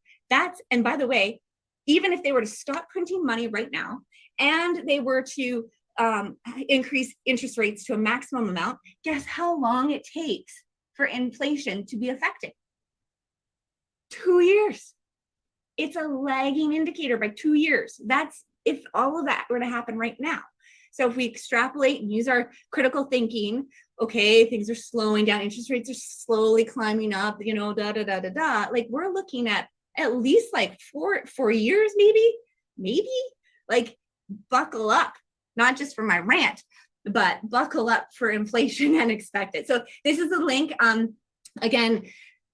[SPEAKER 3] And by the way, even if they were to stop printing money right now and they were to increase interest rates to a maximum amount, guess how long it takes for inflation to be affected? 2 years. It's a lagging indicator by 2 years. That's if all of that were to happen right now. So if we extrapolate and use our critical thinking, okay, things are slowing down, interest rates are slowly climbing up, you know, like we're looking at least like four years, maybe, like buckle up, not just for my rant, but buckle up for inflation and expect it. So this is a link, again,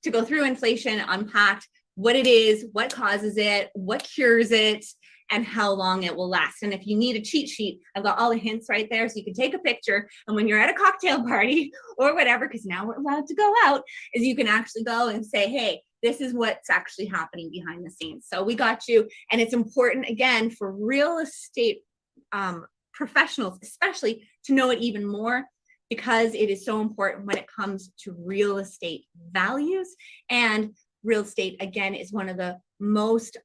[SPEAKER 3] to go through inflation, unpacked what it is, what causes it, what cures it, and how long it will last. And if you need a cheat sheet, I've got all the hints right there, so you can take a picture, and when you're at a cocktail party or whatever, because now we're allowed to go out, is you can actually go and say, hey, this is what's actually happening behind the scenes. So we got you. And it's important, again, for real estate professionals, especially, to know it even more, because it is so important when it comes to real estate values. And real estate, again, is one of the most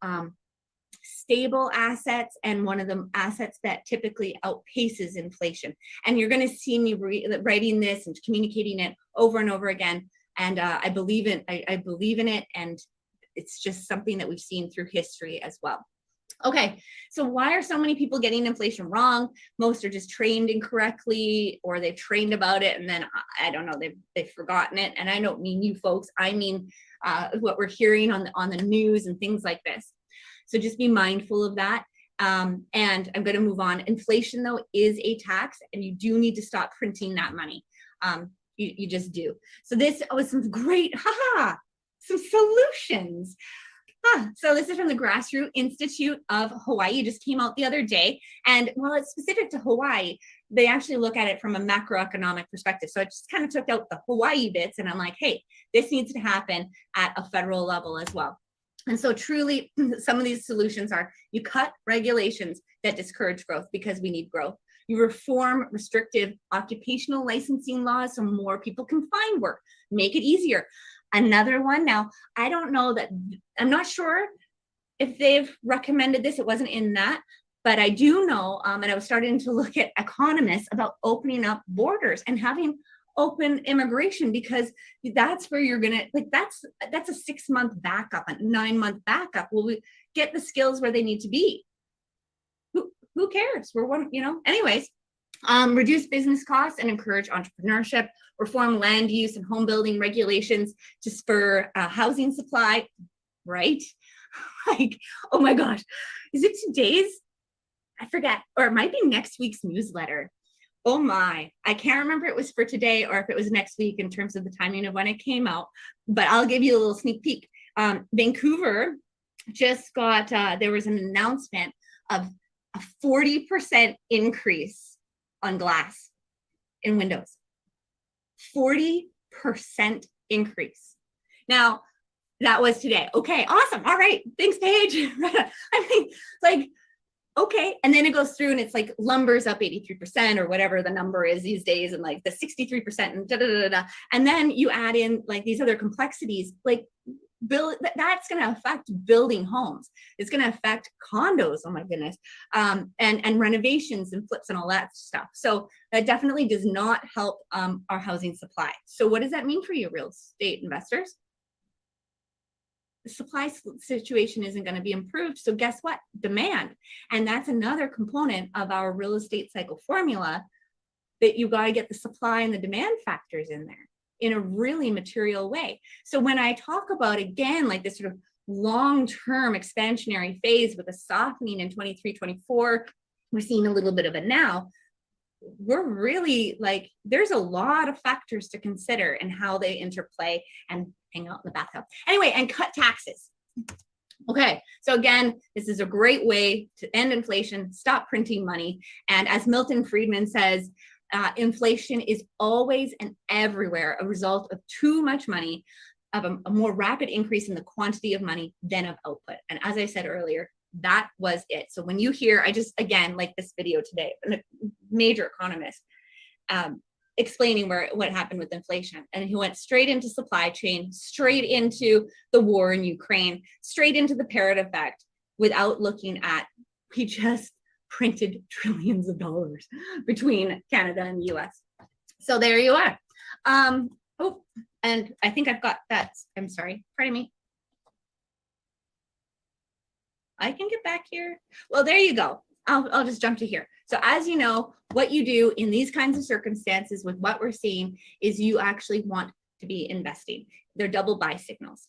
[SPEAKER 3] stable assets and one of the assets that typically outpaces inflation. And you're going to see me writing this and communicating it over and over again. And I believe in it. And it's just something that we've seen through history as well. Okay, so why are so many people getting inflation wrong? Most are just trained incorrectly, or they've trained about it and then, I don't know, they've forgotten it. And I don't mean you folks, I mean what we're hearing on the news and things like this. So just be mindful of that. And I'm going to move on. Inflation, though, is a tax, and you do need to stop printing that money. You just do. So this was some great, some solutions. So this is from the Grassroots Institute of Hawaii. It just came out the other day. And while it's specific to Hawaii, they actually look at it from a macroeconomic perspective. So I just kind of took out the Hawaii bits, and I'm like, hey, this needs to happen at a federal level as well. And so truly, some of these solutions are: you cut regulations that discourage growth, because we need growth. You reform restrictive occupational licensing laws so more people can find work, make it easier. Another one, now, I don't know that, I'm not sure if they've recommended this, it wasn't in that, but I do know, and I was starting to look at economists about opening up borders and having open immigration, because that's where you're gonna, like, that's a 6-month backup, a 9-month backup. Will we get the skills where they need to be? Who cares? We're one, anyways. Reduce business costs and encourage entrepreneurship, reform land use and home building regulations to spur housing supply, right? Like, oh my gosh, is it today's? I forget, or it might be next week's newsletter. Oh my, I can't remember if it was for today or if it was next week in terms of the timing of when it came out, but I'll give you a little sneak peek. Vancouver just got, there was an announcement of a 40% increase on glass in windows. 40% increase. Now, that was today. Okay, awesome. All right, thanks, Paige. I mean, like, okay. And then it goes through and it's like lumber's up 83% or whatever the number is these days, and like the 63% and da da da da. And then you add in like these other complexities, like that's going to affect building homes. It's going to affect condos. Oh my goodness. And renovations and flips and all that stuff. So that definitely does not help our housing supply. So what does that mean for you, real estate investors? The supply situation isn't going to be improved. So guess what? Demand. And that's another component of our real estate cycle formula, that you got to get the supply and the demand factors in there in a really material way. So when I talk about, again, like this sort of long-term expansionary phase with a softening in 23, 24, we're seeing a little bit of it now. We're really like, there's a lot of factors to consider and how they interplay, and hang out in the bathtub. Anyway, and cut taxes. Okay, so again, this is a great way to end inflation, stop printing money. And as Milton Friedman says, inflation is always and everywhere a result of too much money, of a more rapid increase in the quantity of money than of output. And as I said earlier, that was it. So when you hear, I just, again, like this video today, a major economist explaining what happened with inflation. And he went straight into supply chain, straight into the war in Ukraine, straight into the parrot effect, without looking at, we just printed trillions of dollars between Canada and the US. So there you are. Oh, and I think I've got that. I'm sorry, pardon me. I can get back here. Well, there you go. I'll just jump to here. So as you know, what you do in these kinds of circumstances with what we're seeing is you actually want to be investing. They're double buy signals.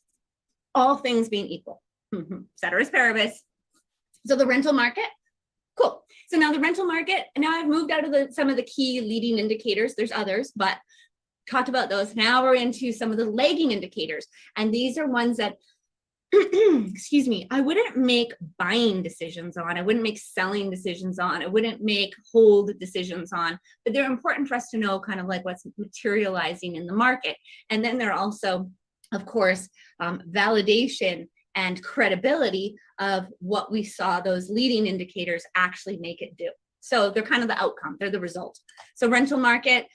[SPEAKER 3] All things being equal. Ceteris paribus. So the rental market, cool. So now the rental market, and now I've moved out of some of the key leading indicators. There's others, but talked about those. Now we're into some of the lagging indicators. And these are ones that excuse me, I wouldn't make buying decisions on, I wouldn't make selling decisions on, I wouldn't make hold decisions on, but they're important for us to know kind of like what's materializing in the market. And then they're also, of course, validation and credibility of what we saw those leading indicators actually make it do. So they're kind of the outcome, they're the result. So rental market,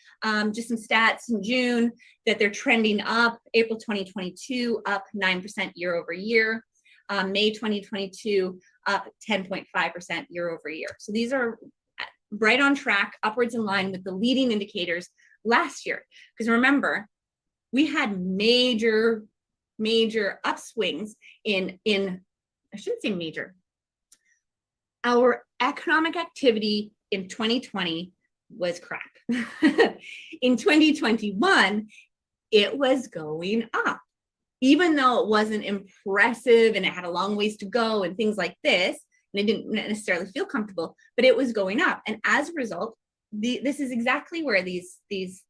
[SPEAKER 3] just some stats in June that they're trending up. April 2022 up 9% year over year. May 2022 up 10.5% year over year. So these are right on track, upwards in line with the leading indicators last year. Because remember, we had major upswings in I shouldn't say major. Our economic activity in 2020 was crap. In 2021, it was going up. Even though it wasn't impressive and it had a long ways to go and things like this, and it didn't necessarily feel comfortable, but it was going up. And as a result, this is exactly where these things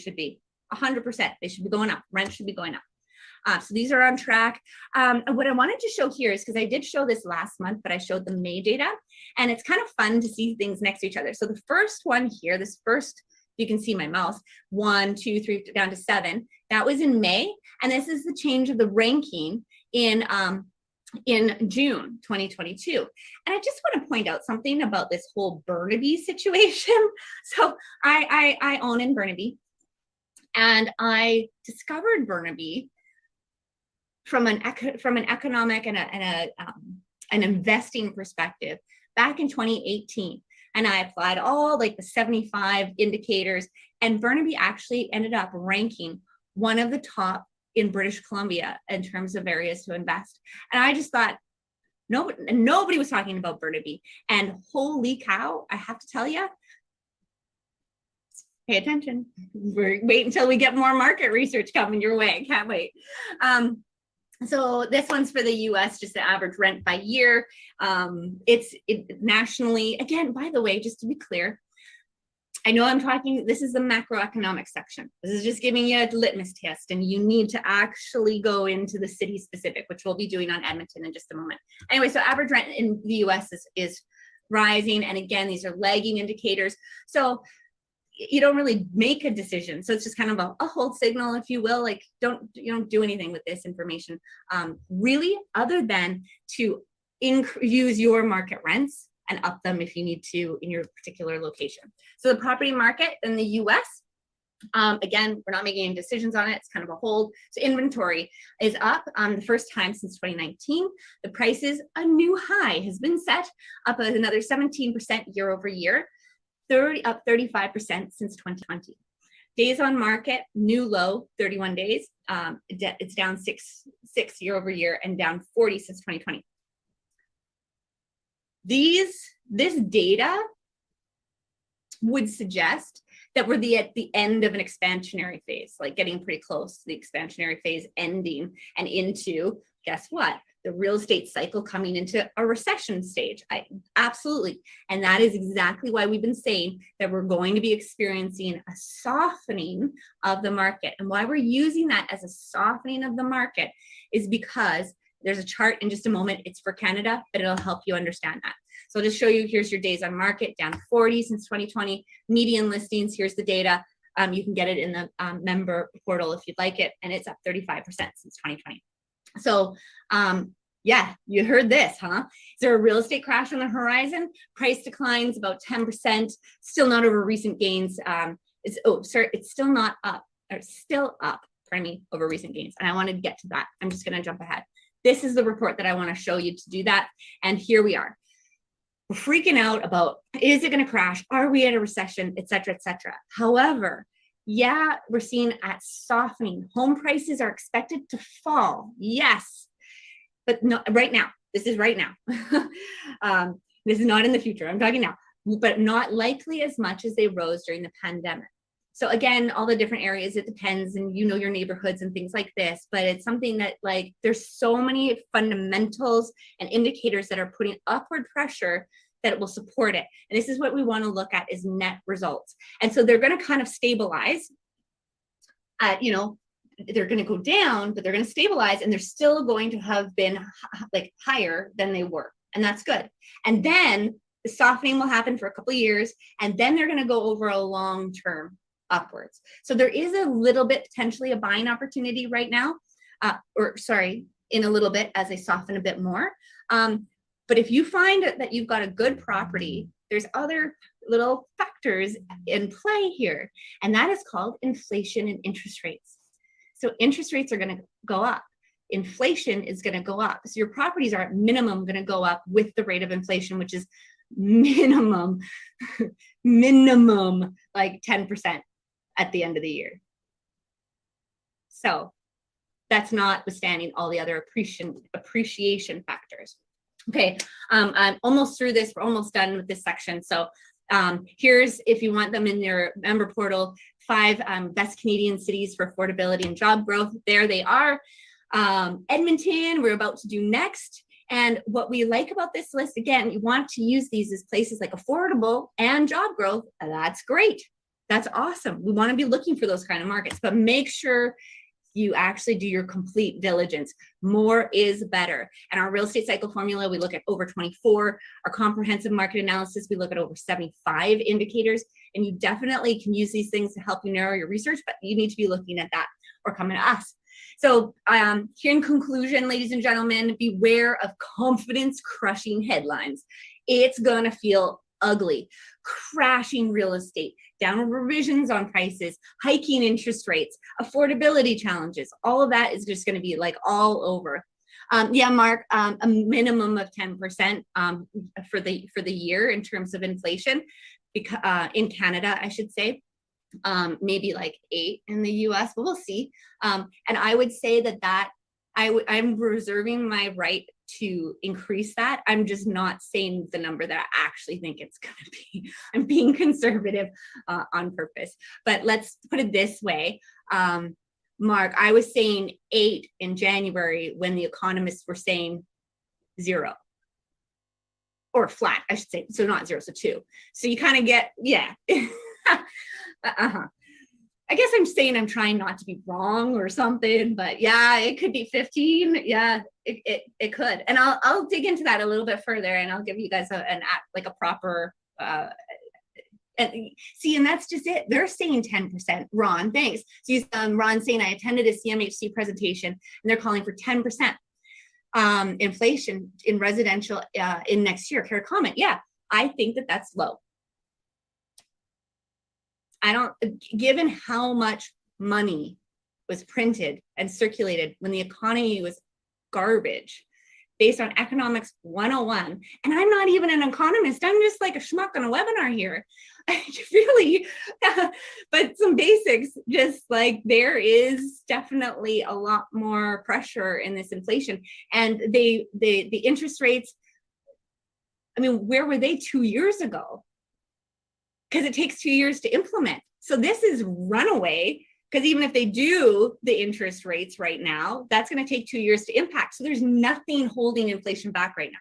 [SPEAKER 3] should be. 100%, they should be going up. Rent should be going up. So these are on track. And what I wanted to show here is, because I did show this last month, but I showed the May data, and it's kind of fun to see things next to each other. So the first one here, this first, you can see my mouse, 1, 2, 3, down to 7, that was in May. And this is the change of the ranking in June 2022. And I just want to point out something about this whole Burnaby situation. So I own in Burnaby, and I discovered Burnaby from an economic and an investing perspective back in 2018. And I applied all like the 75 indicators, and Burnaby actually ended up ranking one of the top in British Columbia in terms of areas to invest. And I just thought, nobody was talking about Burnaby. And holy cow, I have to tell you, pay attention. Wait until we get more market research coming your way. Can't wait. So this one's for the US, just the average rent by year. It's nationally, again, by the way, just to be clear, I know I'm talking, this is the macroeconomic section. This is just giving you a litmus test, and you need to actually go into the city specific, which we'll be doing on Edmonton in just a moment. Anyway, so average rent in the US is rising. And again, these are lagging indicators. So you don't really make a decision. So it's just kind of a hold signal, if you will, like you don't do anything with this information, really, other than to use your market rents and up them if you need to in your particular location. So the property market in the US, again, we're not making any decisions on it. It's kind of a hold. So inventory is up the first time since 2019. The prices, a new high has been set, up another 17% year over year. Up 35% since 2020. Days on market, new low, 31 days. It's down six year over year, and down 40 since 2020. This data would suggest that we're at the end of an expansionary phase, like getting pretty close to the expansionary phase ending and into, guess what? The real estate cycle coming into a recession stage. Absolutely. And that is exactly why we've been saying that we're going to be experiencing a softening of the market. And why we're using that as a softening of the market is because there's a chart in just a moment. It's for Canada, but it'll help you understand that. So I'll just show you, here's your days on market, down 40 since 2020. Median listings, here's the data. You can get it in the member portal if you'd like it. And it's up 35% since 2020. So yeah, you heard this, huh? Is there a real estate crash on the horizon? Price declines about 10%, still not over recent gains. It's still not up, or still up, pardon me, over recent gains. And I wanted to get to that. I'm just gonna jump ahead. This is the report that I wanna show you to do that. And here we are. we're freaking out about, is it going to crash? Are we at a recession, et cetera, et cetera. However, yeah, we're seeing at softening. Home prices are expected to fall. Yes, but not right now. This is right now. This is not in the future. I'm talking now, but not likely as much as they rose during the pandemic. So again, all the different areas, it depends, and you know your neighborhoods and things like this, but it's something that like there's so many fundamentals and indicators that are putting upward pressure that it will support it. And this is what we want to look at is net results. And so they're going to kind of stabilize at, you know, they're going to go down, but they're going to stabilize, and they're still going to have been like higher than they were. And that's good. And then the softening will happen for a couple of years, and then they're going to go over a long term upwards. So there is a little bit potentially a buying opportunity right now, in a little bit as they soften a bit more. But if you find that you've got a good property, there's other little factors in play here, and that is called inflation and interest rates. So interest rates are going to go up. Inflation is going to go up. So your properties are at minimum going to go up with the rate of inflation, which is minimum like 10% at the end of the year. So that's notwithstanding all the other appreciation factors. Okay, I'm almost through this. We're almost done with this section. So here's, if you want them in your member portal, 5 best Canadian cities for affordability and job growth. There they are. Edmonton, we're about to do next. And what we like about this list, again, you want to use these as places like affordable and job growth. That's great. That's awesome. We want to be looking for those kind of markets, but make sure you actually do your complete diligence. More is better. And our real estate cycle formula, we look at over 24. Our comprehensive market analysis, we look at over 75 indicators. And you definitely can use these things to help you narrow your research, but you need to be looking at that or coming to us. So here in conclusion, ladies and gentlemen, beware of confidence crushing headlines. It's gonna feel ugly. Crashing real estate, downward revisions on prices, hiking interest rates, affordability challenges, all of that is just going to be like all over. Yeah, Mark, a minimum of 10% for the year in terms of inflation, because in Canada, I should say, maybe like 8 in the US, but we'll see. And I would say that I'm reserving my right to increase that. I'm just not saying the number that I actually think it's going to be. I'm being conservative on purpose. But let's put it this way. Mark, I was saying 8 in January when the economists were saying 0. Or flat, I should say. So not 0, so 2. So you kind of get, yeah. I guess I'm saying I'm trying not to be wrong or something, but yeah, it could be 15. Yeah, it could. And I'll dig into that a little bit further, and I'll give you guys a proper, and see, and that's just it. They're saying 10%. Ron, thanks. So Ron saying I attended a CMHC presentation, and they're calling for 10% inflation in residential in next year. Care comment? Yeah, I think that's low. Given how much money was printed and circulated when the economy was garbage, based on economics 101, and I'm not even an economist, I'm just like a schmuck on a webinar here. Really, but some basics, just like there is definitely a lot more pressure in this inflation. And the interest rates, I mean, where were they 2 years ago? Because it takes 2 years to implement. So this is runaway, because even if they do the interest rates right now, that's going to take 2 years to impact. So there's nothing holding inflation back right now.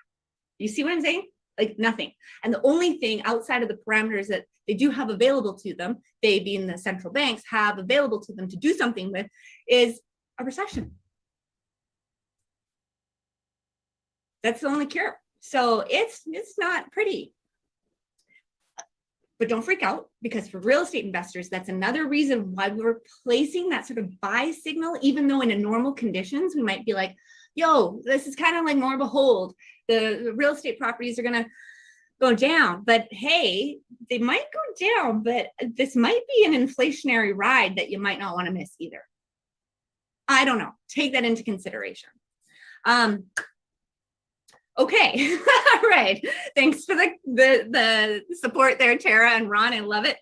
[SPEAKER 3] You see what I'm saying? Like nothing. And the only thing outside of the parameters that they do have available to them, they being the central banks have available to them to do something with, is a recession. That's the only cure. So it's not pretty. But don't freak out, because for real estate investors, that's another reason why we're placing that sort of buy signal, even though in normal conditions, we might be like, yo, this is kind of like more of a hold. The real estate properties are going to go down. But hey, they might go down, but this might be an inflationary ride that you might not want to miss either. I don't know. Take that into consideration. Okay. All right. Thanks for the support there, Tara and Ron. I love it.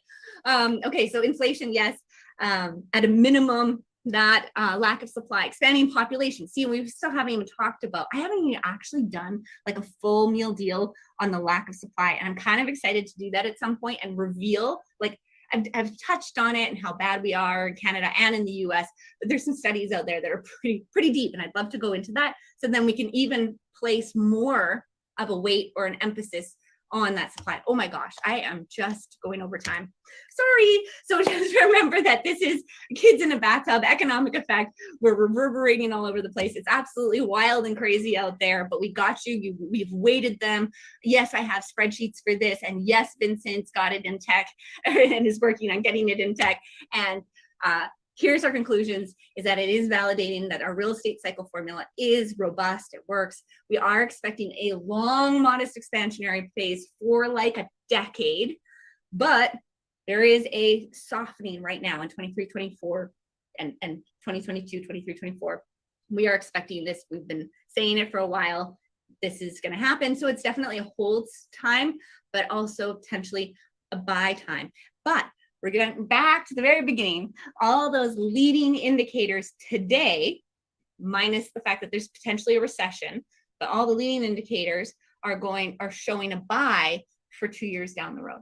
[SPEAKER 3] Okay. So inflation, yes. At a minimum, that lack of supply, expanding population. See, we still haven't even talked about, I haven't even actually done like a full meal deal on the lack of supply. And I'm kind of excited to do that at some point and reveal, like, I've touched on it and how bad we are in Canada and in the US, but there's some studies out there that are pretty deep, and I'd love to go into that. So then we can even place more of a weight or an emphasis on that supply. Oh my gosh, I am just going over time. Sorry. So just remember that this is kids in a bathtub, economic effect. We're reverberating all over the place. It's absolutely wild and crazy out there, but we got you. We've weighted them. Yes, I have spreadsheets for this. And yes, Vincent's got it in tech and is working on getting it in tech. And here's our conclusions, is that it is validating that our real estate cycle formula is robust, it works. We are expecting a long, modest expansionary phase for like a decade, but there is a softening right now in 23, 24 and 2022, 23, 24. We are expecting this. We've been saying it for a while. This is going to happen. So it's definitely a hold time, but also potentially a buy time. But we're getting back to the very beginning. All those leading indicators today, minus the fact that there's potentially a recession, but all the leading indicators are showing a buy for 2 years down the road.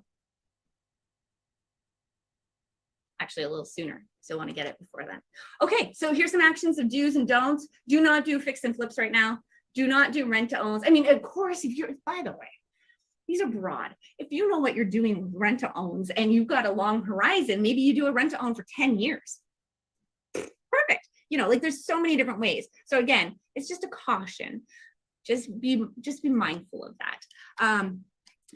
[SPEAKER 3] Actually, a little sooner. Still want to get it before then. Okay, so here's some actions of do's and don'ts. Do not do fix and flips right now. Do not do rent to owns. I mean, of course, by the way, these are broad. If you know what you're doing with rent to owns and you've got a long horizon, maybe you do a rent to own for 10 years. Perfect. Like there's so many different ways. So again, it's just a caution. Just be mindful of that.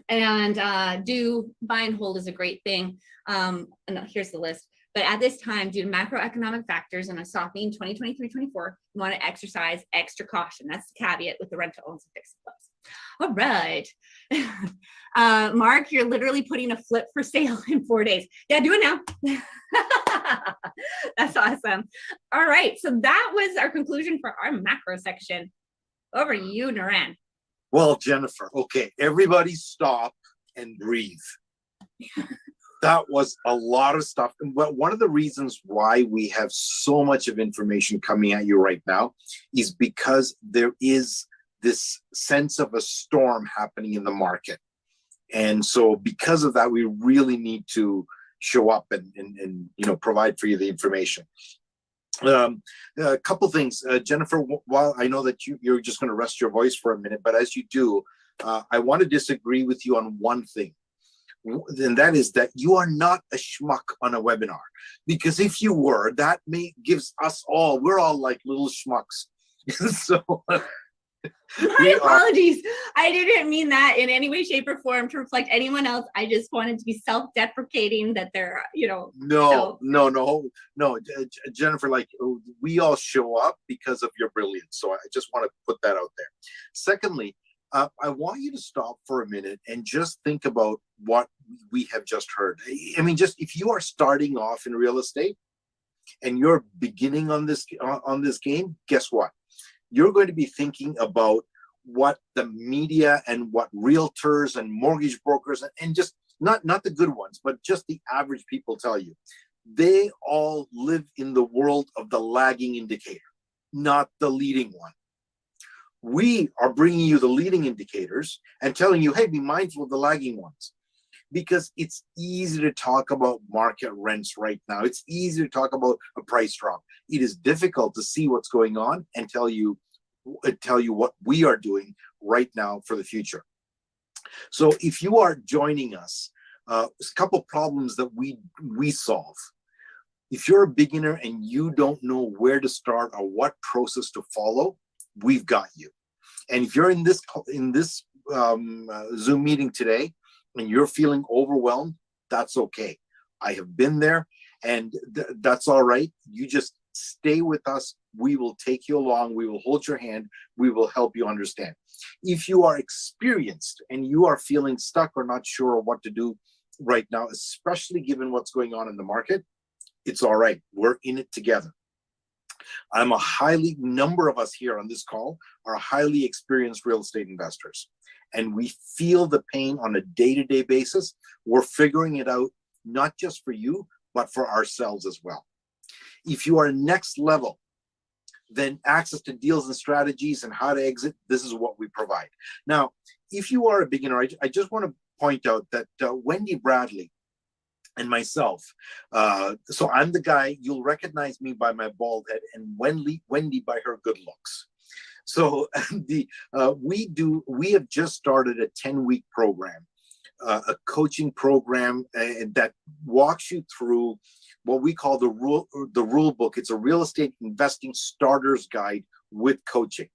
[SPEAKER 3] And do buy and hold is a great thing. And here's the list. But at this time, due to macroeconomic factors and a softening 2023-24, you want to exercise extra caution. That's the caveat with the rent to owns and fix and flips. All right. Mark, you're literally putting a flip for sale in 4 days. Yeah, do it now. That's awesome. All right. So that was our conclusion for our macro section. Over to you, Naran.
[SPEAKER 2] Well, Jennifer, okay, everybody stop and breathe. That was a lot of stuff. But one of the reasons why we have so much of information coming at you right now is because there is this sense of a storm happening in the market. And so because of that, we really need to show up and provide for you the information. A couple things, Jennifer, while I know that you're just going to rest your voice for a minute, but as you do, I want to disagree with you on one thing. And that is that you are not a schmuck on a webinar, because if you were, that gives us all, we're all like little schmucks. So
[SPEAKER 3] my apologies. I didn't mean that in any way, shape, or form to reflect anyone else. I just wanted to be self-deprecating that they're,
[SPEAKER 2] No, Jennifer, like we all show up because of your brilliance. So I just want to put that out there. Secondly, I want you to stop for a minute and just think about what we have just heard. I mean, just if you are starting off in real estate and you're beginning on this game, guess what? You're going to be thinking about what the media and what realtors and mortgage brokers and just not the good ones, but just the average people tell you. They all live in the world of the lagging indicator, not the leading one. We are bringing you the leading indicators and telling you, hey, be mindful of the lagging ones, because it's easy to talk about market rents right now. It's easy to talk about a price drop. It is difficult to see what's going on and tell you what we are doing right now for the future. So if you are joining us, a couple problems that we solve. If you're a beginner and you don't know where to start or what process to follow, we've got you. And if you're in this Zoom meeting today and you're feeling overwhelmed, that's okay. I have been there, and that's all right. You just stay with us. We will take you along. We will hold your hand. We will help you understand. If you are experienced and you are feeling stuck or not sure what to do right now, especially given what's going on in the market, it's all right. We're in it together. Number of us here on this call are highly experienced real estate investors, and we feel the pain on a day-to-day basis. We're figuring it out, not just for you, but for ourselves as well. If you are next level, then access to deals and strategies and how to exit, this is what we provide. Now, if you are a beginner, I just want to point out that Wendy Bradley and myself, so I'm the guy, you'll recognize me by my bald head, and Wendy by her good looks. So we have just started a 10-week program, a coaching program that walks you through what we call the rule book. It's a real estate investing starter's guide with coaching.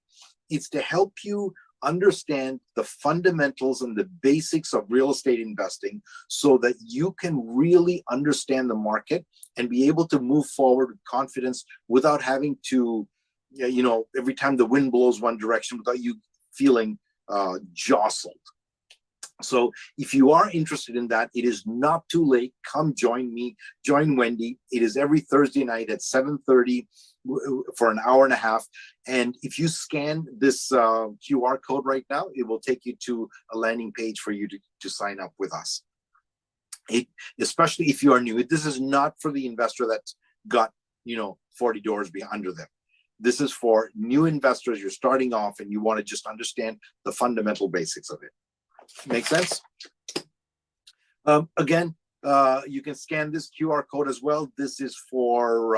[SPEAKER 2] It's to help you understand the fundamentals and the basics of real estate investing so that you can really understand the market and be able to move forward with confidence without having to, every time the wind blows one direction, without you feeling jostled. So if you are interested in that, it is not too late. Come join me, join Wendy. It is every Thursday night at 7:30 for an hour and a half. And if you scan this QR code right now, it will take you to a landing page for you to sign up with us. Especially if you are new. This is not for the investor that's got 40 doors under them. This is for new investors. You're starting off and you want to just understand the fundamental basics of it. Make sense? Again, you can scan this QR code as well. This is for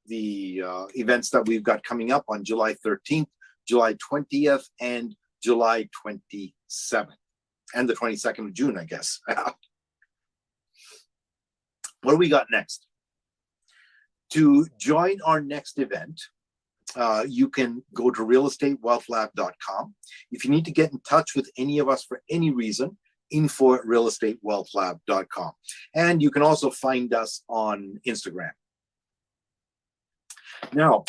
[SPEAKER 2] the events that we've got coming up on July 13th, July 20th, and July 27th, and the 22nd of June, I guess. What do we got next? To join our next event, you can go to realestatewealthlab.com. If you need to get in touch with any of us for any reason, info@realestatewealthlab.com. And you can also find us on Instagram. Now,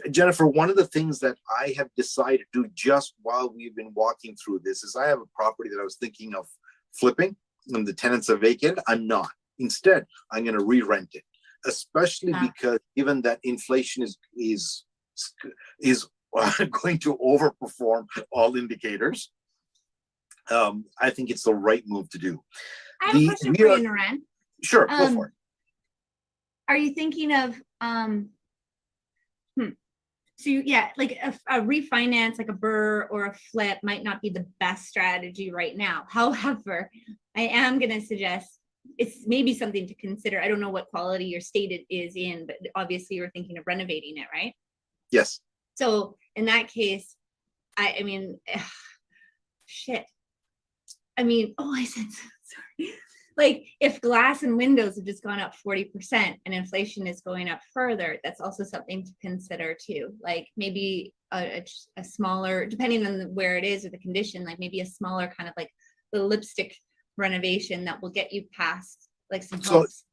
[SPEAKER 2] Jennifer, one of the things that I have decided to do just while we've been walking through this is I have a property that I was thinking of flipping, and the tenants are vacated. I'm not. Instead, I'm going to re-rent it. Especially because given that inflation is going to overperform all indicators, I think it's the right move to do.
[SPEAKER 3] I have a question for you, Naren.
[SPEAKER 2] Sure, go for it.
[SPEAKER 3] Are you thinking of like a refinance, like a BRRRR or a flip might not be the best strategy right now. However, I am going to suggest it's maybe something to consider. I don't know what quality your state is in, but obviously you're thinking of renovating it, right?
[SPEAKER 2] Yes.
[SPEAKER 3] So in that case, I mean, shit. I mean, I said sorry. Like if glass and windows have just gone up 40% and inflation is going up further, that's also something to consider too. Like maybe a smaller, depending on where it is or the condition, like maybe a smaller kind of like the lipstick renovation that will get you past like some hopes.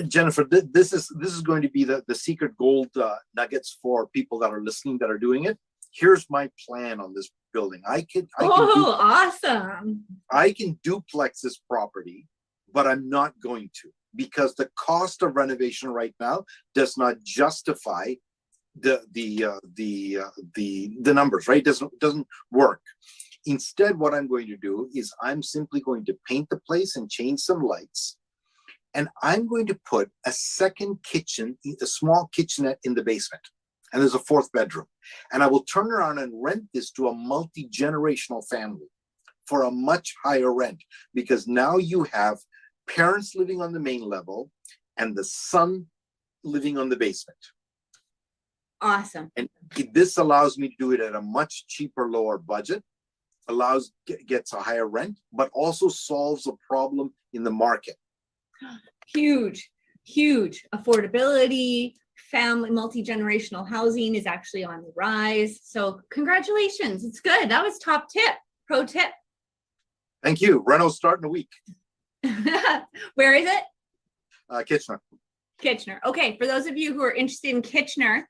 [SPEAKER 2] Jennifer, this is going to be the secret gold nuggets for people that are listening that are doing it. Here's my plan on this building.
[SPEAKER 3] Awesome.
[SPEAKER 2] I can duplex this property, but I'm not going to, because the cost of renovation right now does not justify the numbers, right? Doesn't work. Instead, what I'm going to do is I'm simply going to paint the place and change some lights. And I'm going to put a second kitchen, a small kitchenette in the basement. And there's a fourth bedroom. And I will turn around and rent this to a multi-generational family for a much higher rent, because now you have parents living on the main level and the son living on the basement.
[SPEAKER 3] Awesome.
[SPEAKER 2] And this allows me to do it at a much cheaper, lower budget, gets a higher rent, but also solves a problem in the market.
[SPEAKER 3] Huge affordability. Family multi-generational housing is actually on the rise. So congratulations. It's good. That was pro tip.
[SPEAKER 2] Thank you. Reno's starting a week.
[SPEAKER 3] Where is it?
[SPEAKER 2] Kitchener.
[SPEAKER 3] Okay. For those of you who are interested in Kitchener,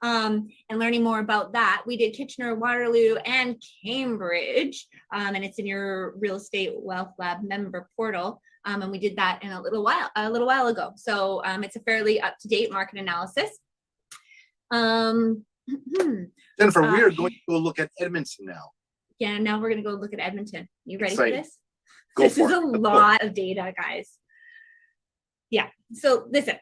[SPEAKER 3] and learning more about that. We did Kitchener, Waterloo, and Cambridge, and it's in your Real Estate Wealth Lab member portal. And we did that in a little while ago. So it's a fairly up-to-date market analysis.
[SPEAKER 2] Jennifer, we are going to go look at Edmonton now.
[SPEAKER 3] Yeah, now we're going to go look at Edmonton. You ready
[SPEAKER 2] Exciting.
[SPEAKER 3] for this?
[SPEAKER 2] This
[SPEAKER 3] is a lot of data, guys. Yeah. So listen,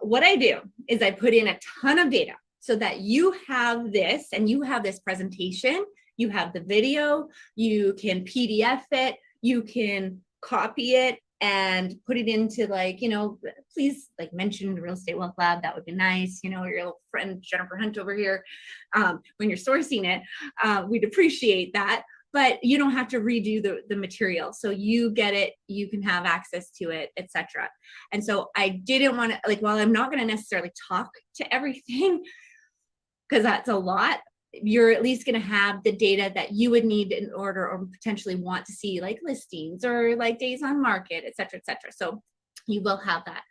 [SPEAKER 3] what I do is I put in a ton of data so that you have this and you have this presentation, you have the video, you can PDF it, you can copy it and put it into, like, you know, please like mention the Real Estate Wealth Lab. That would be nice. You know, your little friend Jennifer Hunt over here, when you're sourcing it, we'd appreciate that. But you don't have to redo the material. So you get it, you can have access to it, etc. And so I didn't want to, like, while I'm not going to necessarily talk to everything, because that's a lot, you're at least going to have the data that you would need in order, or potentially want to see, like listings or like days on market, etc., etc. So you will have that.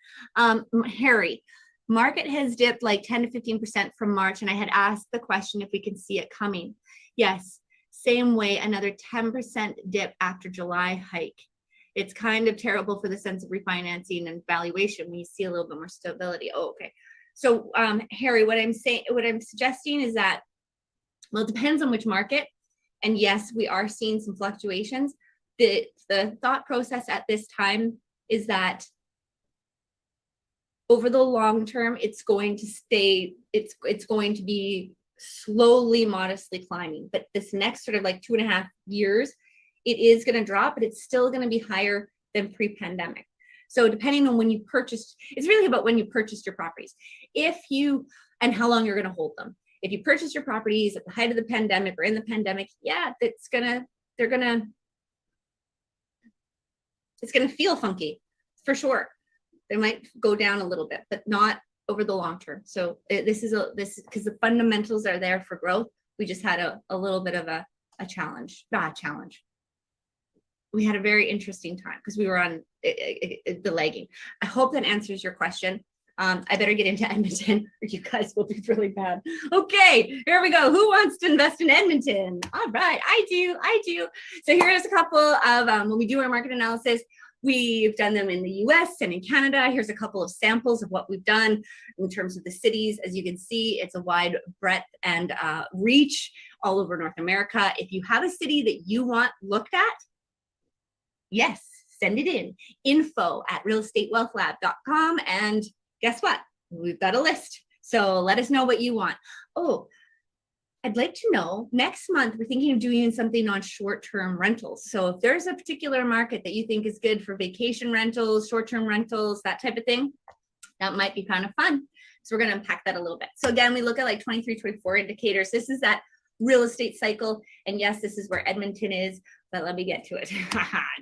[SPEAKER 3] Harry, market has dipped like 10 to 15% from March, and I had asked the question if we can see it coming. Yes, same way, another 10% dip after July hike. It's kind of terrible for the sense of refinancing and valuation when you see a little bit more stability. Oh, okay. So Harry, what I'm suggesting is that, well, it depends on which market. And yes, we are seeing some fluctuations. The thought process at this time is that over the long term, it's going to stay, it's going to be slowly, modestly climbing. But this next sort of like 2.5 years, it is going to drop, but it's still going to be higher than pre-pandemic. So depending on when you purchased, it's really about when you purchased your properties. And how long you're going to hold them. If you purchase your properties at the height of the pandemic or in the pandemic, yeah, it's gonna feel funky for sure. They might go down a little bit, but not over the long term. So this is because the fundamentals are there for growth. We just had a little bit of a challenge. We had a very interesting time because we were on the lagging. I hope that answers your question. I better get into Edmonton or you guys will be really bad. Okay, here we go. Who wants to invest in Edmonton? All right, I do. So here's a couple of, when we do our market analysis, we've done them in the US and in Canada. Here's a couple of samples of what we've done in terms of the cities. As you can see, it's a wide breadth and reach all over North America. If you have a city that you want looked at, yes, send it in. info@realestatewealthlab.com, and guess what? We've got a list. So let us know what you want. Oh, I'd like to know, next month, we're thinking of doing something on short-term rentals. So if there's a particular market that you think is good for vacation rentals, short-term rentals, that type of thing, that might be kind of fun. So we're going to unpack that a little bit. So again, we look at like 23, 24 indicators. This is that real estate cycle. And yes, this is where Edmonton is, but let me get to it.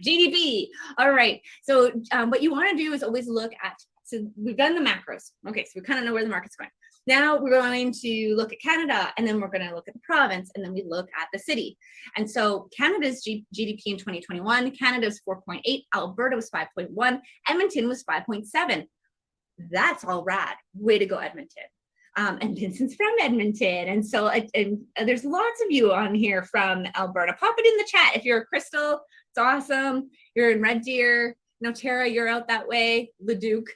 [SPEAKER 3] GDP. All right. So what you want to do is always look at, so we've done the macros. Okay, so we kind of know where the market's going. Now we're going to look at Canada, and then we're going to look at the province, and then we look at the city. And so Canada's GDP in 2021, Canada's 4.8, Alberta was 5.1, Edmonton was 5.7. That's all rad. Way to go, Edmonton. And Vincent's from Edmonton. And so and there's lots of you on here from Alberta. Pop it in the chat. If you're a Crystal, it's awesome. You're in Red Deer. No, Tara, you're out that way. Leduc.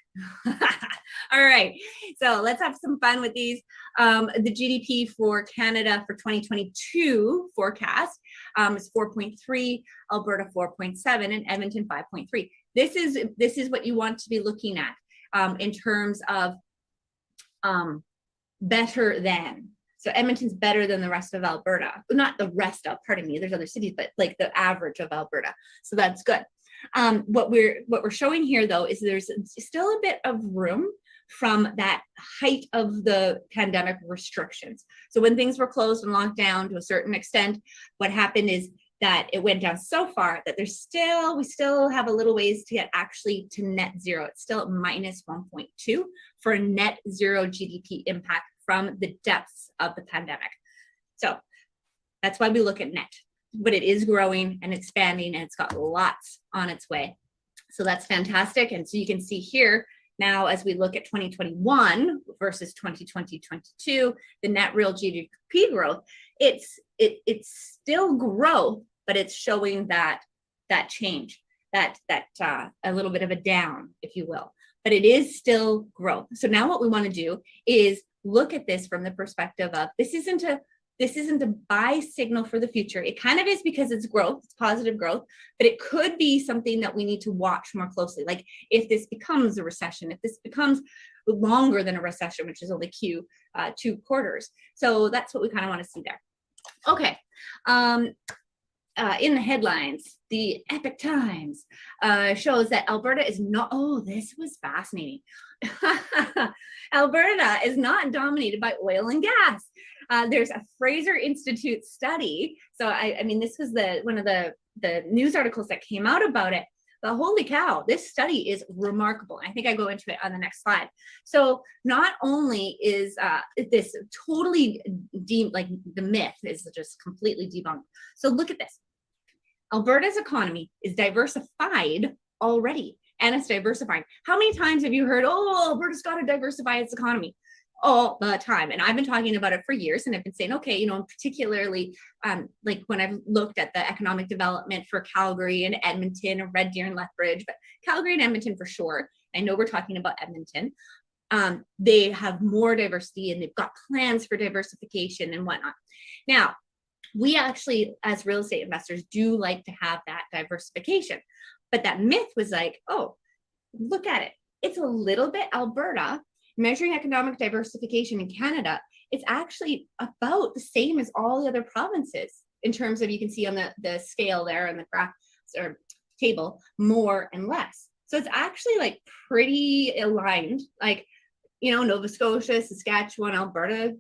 [SPEAKER 3] All right. So let's have some fun with these. The GDP for Canada for 2022 forecast is 4.3, Alberta 4.7, and Edmonton 5.3. This is what you want to be looking at in terms of better than. So Edmonton's better than the rest of Alberta. Not the rest of, pardon me, there's other cities, but like the average of Alberta. So that's good. What we're showing here, though, is there's still a bit of room from that height of the pandemic restrictions. So when things were closed and locked down to a certain extent, what happened is that it went down so far that we still have a little ways to get actually to net zero. It's still at minus 1.2 for a net zero GDP impact from the depths of the pandemic. So that's why we look at net. But it is growing and expanding, and it's got lots on its way. So that's fantastic. And so you can see here, Now, as we look at 2021 versus 2020-22, the net real GDP growth, it's still growth, but it's showing that change, that a little bit of a down, if you will, but it is still growth. So now what we want to do is look at this from the perspective of this isn't a buy signal for the future. It kind of is because it's growth, it's positive growth, but it could be something that we need to watch more closely. Like if this becomes a recession, if this becomes longer than a recession, which is only 2 quarters. So that's what we kind of want to see there. Okay. In the headlines, the Epic Times shows that Alberta is not, oh, this was fascinating. Alberta is not dominated by oil and gas. There's a Fraser Institute study. So I mean, this was one of the news articles that came out about it. But holy cow, this study is remarkable. I think I go into it on the next slide. So not only is this totally like the myth is just completely debunked. So look at this. Alberta's economy is diversified already, and it's diversifying. How many times have you heard, oh, Alberta's got to diversify its economy? All the time. And I've been talking about it for years, and I've been saying, okay, particularly like when I've looked at the economic development for Calgary and Edmonton and Red Deer and Lethbridge, but Calgary and Edmonton for sure. I know we're talking about Edmonton. They have more diversity and they've got plans for diversification and whatnot. Now, we actually, as real estate investors, do like to have that diversification. But that myth was like, oh, look at it. It's a little bit Alberta. Measuring economic diversification in Canada, it's actually about the same as all the other provinces in terms of, you can see on the scale there on the graph or table, more and less. So it's actually like pretty aligned, like, Nova Scotia, Saskatchewan, Alberta,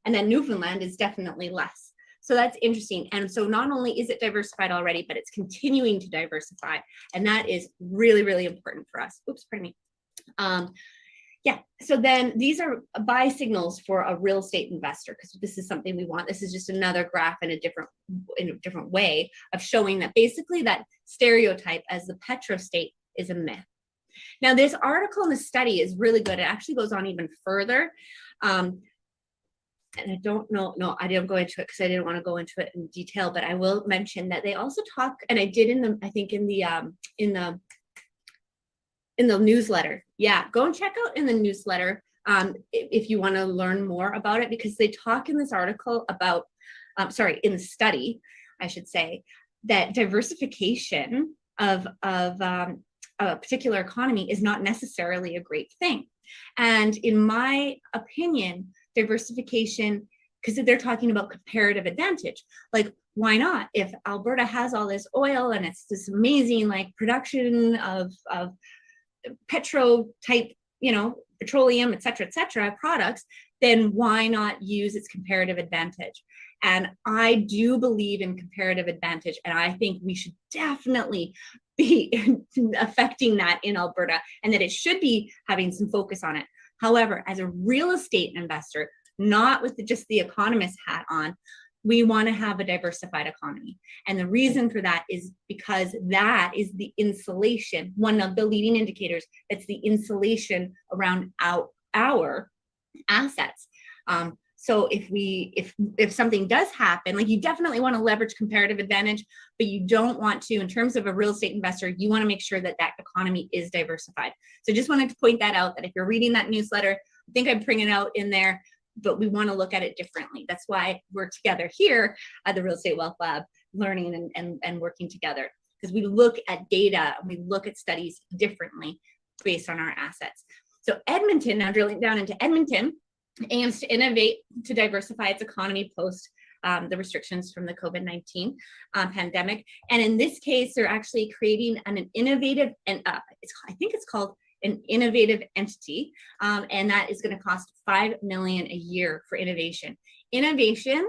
[SPEAKER 3] and then Newfoundland is definitely less. So that's interesting. And so not only is it diversified already, but it's continuing to diversify. And that is really, really important for us. Oops, pardon me. Yeah, so then these are buy signals for a real estate investor, because this is something we want. This is just another graph in a different way of showing that basically that stereotype as the petrostate is a myth. Now, this article in the study is really good. It actually goes on even further. And I don't know, no, I didn't go into it because I didn't want to go into it in detail, but I will mention that they also talk, and I did in the newsletter. Yeah, go and check out in the newsletter if you want to learn more about it, because they talk in this article about, in the study, I should say, that diversification of a particular economy is not necessarily a great thing. And in my opinion, diversification, because they're talking about comparative advantage, like, why not? If Alberta has all this oil and it's this amazing like production of petro type, petroleum, et cetera, products, then why not use its comparative advantage? And I do believe in comparative advantage. And I think we should definitely be affecting that in Alberta, and that it should be having some focus on it. However, as a real estate investor, not with just the economist hat on, we want to have a diversified economy. And the reason for that is because that is the insulation, one of the leading indicators, that's the insulation around our assets. So if something does happen, like, you definitely want to leverage comparative advantage, but you don't want to, in terms of a real estate investor, you want to make sure that that economy is diversified. So just wanted to point that out, that if you're reading that newsletter, I think I'm bringing it out in there, but we want to look at it differently. That's why we're together here at the Real Estate Wealth Lab, learning and working together, because we look at data and we look at studies differently based on our assets. So Edmonton, now drilling down into Edmonton, aims to innovate to diversify its economy post the restrictions from the COVID-19 pandemic. And in this case, they're actually creating an innovative, and I think it's called an innovative entity, and that is going to cost $5 million a year for innovation. Innovation.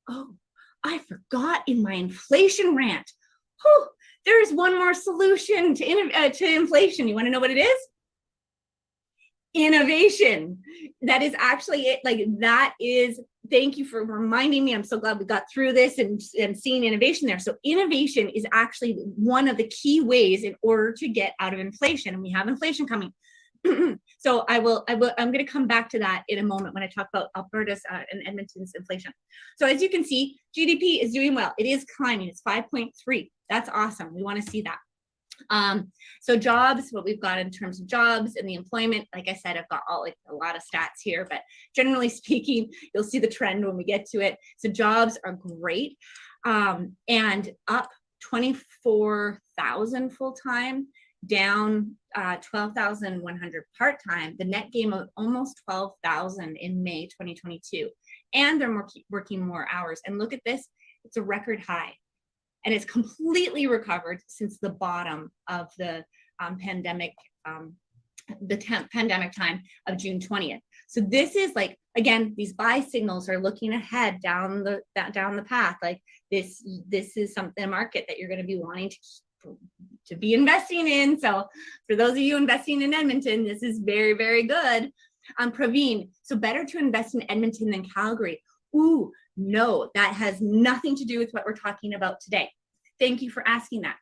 [SPEAKER 3] Oh, I forgot in my inflation rant. Oh, there is one more solution to inflation. You want to know what it is? Innovation. That is actually it. Like, that is, thank you for reminding me. I'm so glad we got through this and seeing innovation there. So innovation is actually one of the key ways in order to get out of inflation. And we have inflation coming. So I'm going to come back to that in a moment when I talk about Alberta's and Edmonton's inflation. So as you can see, GDP is doing well. It is climbing. It's 5.3. That's awesome. We want to see that. So jobs, what we've got in terms of jobs and the employment, like I said, I've got a lot of stats here, but generally speaking, you'll see the trend when we get to it. So jobs are great, and up 24,000 full-time, down 12,100 part-time, the net gain of almost 12,000 in May 2022. And they're working more hours. And look at this, it's a record high. And it's completely recovered since the bottom of the pandemic, pandemic time of June 20th. So this is like, again, these buy signals are looking ahead down the path. Like this is something, a market that you're going to be wanting to be investing in. So for those of you investing in Edmonton, this is very, very good. Praveen, so better to invest in Edmonton than Calgary. Ooh, no, that has nothing to do with what we're talking about today. Thank you for asking that.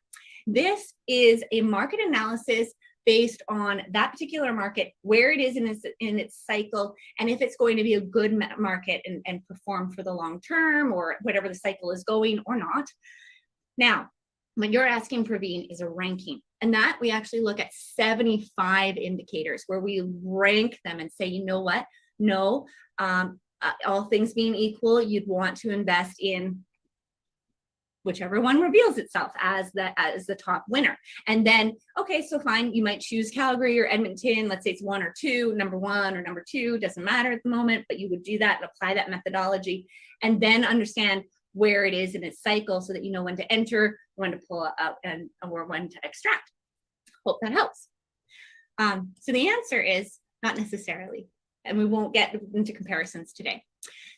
[SPEAKER 3] This is a market analysis based on that particular market, where it is in its cycle, and if it's going to be a good market and perform for the long term or whatever the cycle is going or not. Now, what you're asking, Praveen, is a ranking. And that we actually look at 75 indicators where we rank them and say, you know what? No, all things being equal, you'd want to invest in whichever one reveals itself as the top winner. And then, okay, so fine, you might choose Calgary or Edmonton. Let's say it's one or two, number one or number two, doesn't matter at the moment, but you would do that and apply that methodology and then understand where it is in its cycle so that you know when to enter, when to pull out, or when to extract. Hope that helps. So the answer is not necessarily, and we won't get into comparisons today.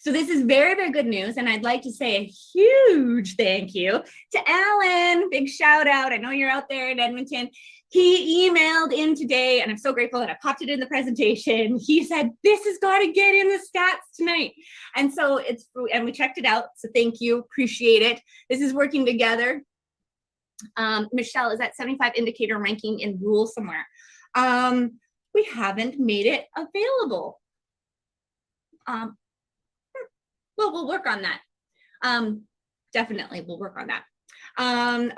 [SPEAKER 3] So this is very, very good news. And I'd like to say a huge thank you to Alan. Big shout out. I know you're out there in Edmonton. He emailed in today, and I'm so grateful that I popped it in the presentation. He said, this has got to get in the stats tonight. And so and we checked it out. So thank you. Appreciate it. This is working together. Michelle, is that 75 indicator ranking in rule somewhere? We haven't made it available. Well, we'll work on that. Definitely, we'll work on that.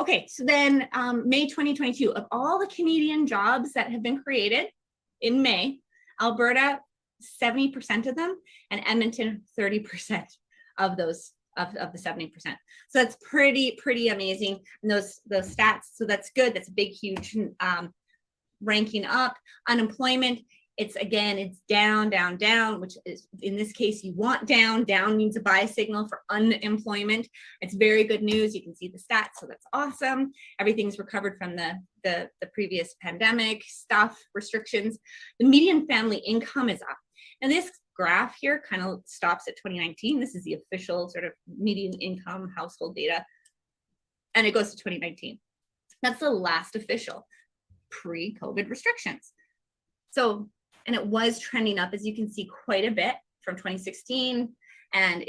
[SPEAKER 3] Okay, so then May 2022, of all the Canadian jobs that have been created in May, Alberta, 70% of them, and Edmonton, 30% of those of the 70%. So that's pretty amazing. And those stats, so that's good. That's a big, huge ranking up. Unemployment, it's down, which is, in this case, you want down means a buy signal for unemployment. It's very good news. You can see the stats, so that's awesome. Everything's recovered from the previous pandemic stuff, restrictions. The median family income is up. And this graph here kind of stops at 2019. This is the official sort of median income household data. And it goes to 2019. That's the last official pre-COVID restrictions. So, and it was trending up, as you can see, quite a bit from 2016. And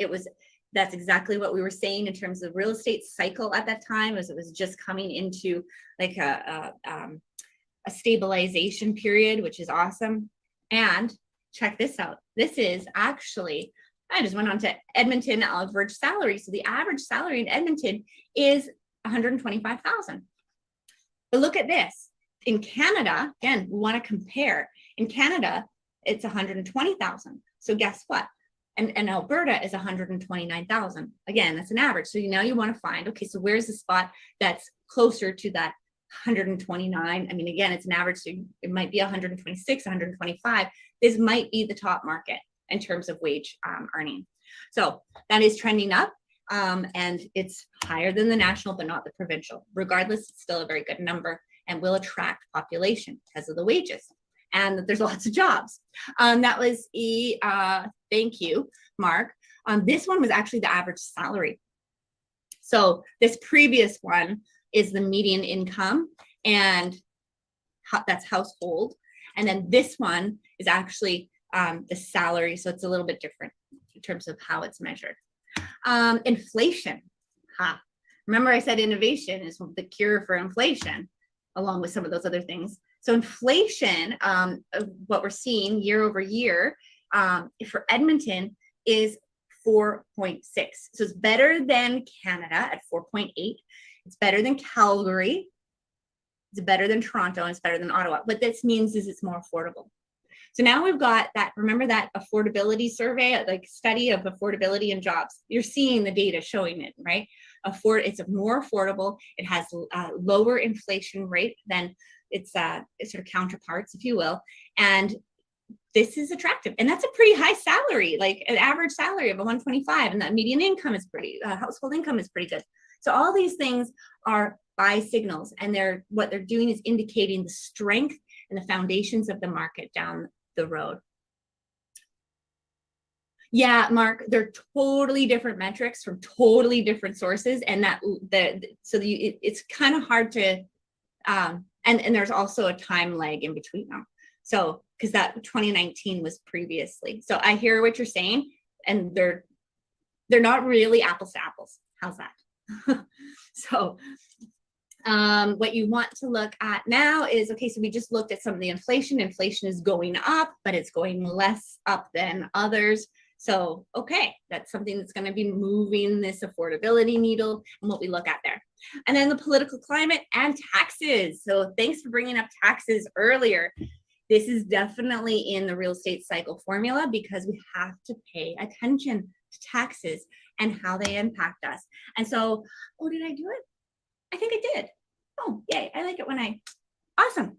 [SPEAKER 3] that's exactly what we were saying in terms of real estate cycle at that time, as it was just coming into like a stabilization period, which is awesome. And check this out. This is actually, I just went on to Edmonton average salary. So the average salary in Edmonton is $125,000. But look at this. In Canada, again, we want to compare. In Canada, it's 120,000. So guess what? And Alberta is 129,000. Again, that's an average. So now you want to find, okay, so where's the spot that's closer to that 129? I mean, again, it's an average, so it might be 126, 125. This might be the top market in terms of wage earning. So that is trending up. And it's higher than the national, but not the provincial. Regardless, it's still a very good number and will attract population because of the wages and that there's lots of jobs. That was thank you, Mark. This one was actually the average salary. So this previous one is the median income, and that's household. And then this one is actually the salary. So it's a little bit different in terms of how it's measured. Inflation. Remember I said innovation is the cure for inflation, along with some of those other things. So inflation, what we're seeing year over year for Edmonton is 4.6. So it's better than Canada at 4.8. It's better than Calgary. It's better than Toronto, and it's better than Ottawa. What this means is it's more affordable. So now we've got that, remember that affordability survey, like study of affordability and jobs. You're seeing the data showing it, right? It's more affordable. It has a lower inflation rate than its sort of counterparts, if you will. And this is attractive. And that's a pretty high salary, like an average salary of a 125, and that median income is household income is pretty good. So all these things are buy signals, and what they're doing is indicating the strength and the foundations of the market down the road. Yeah, Mark, they're totally different metrics from totally different sources, and it's kind of hard to, and there's also a time lag in between them. So, because that 2019 was previously. So I hear what you're saying, and they're not really apples to apples. How's that? So what you want to look at now is, okay, so we just looked at some of the inflation. Inflation is going up, but it's going less up than others. So, okay, that's something that's going to be moving this affordability needle and what we look at there. And then the political climate and taxes. So thanks for bringing up taxes earlier. This is definitely in the real estate cycle formula because we have to pay attention to taxes and how they impact us. And so, oh, did I do it? I think I did. Oh, yay. I like it when awesome.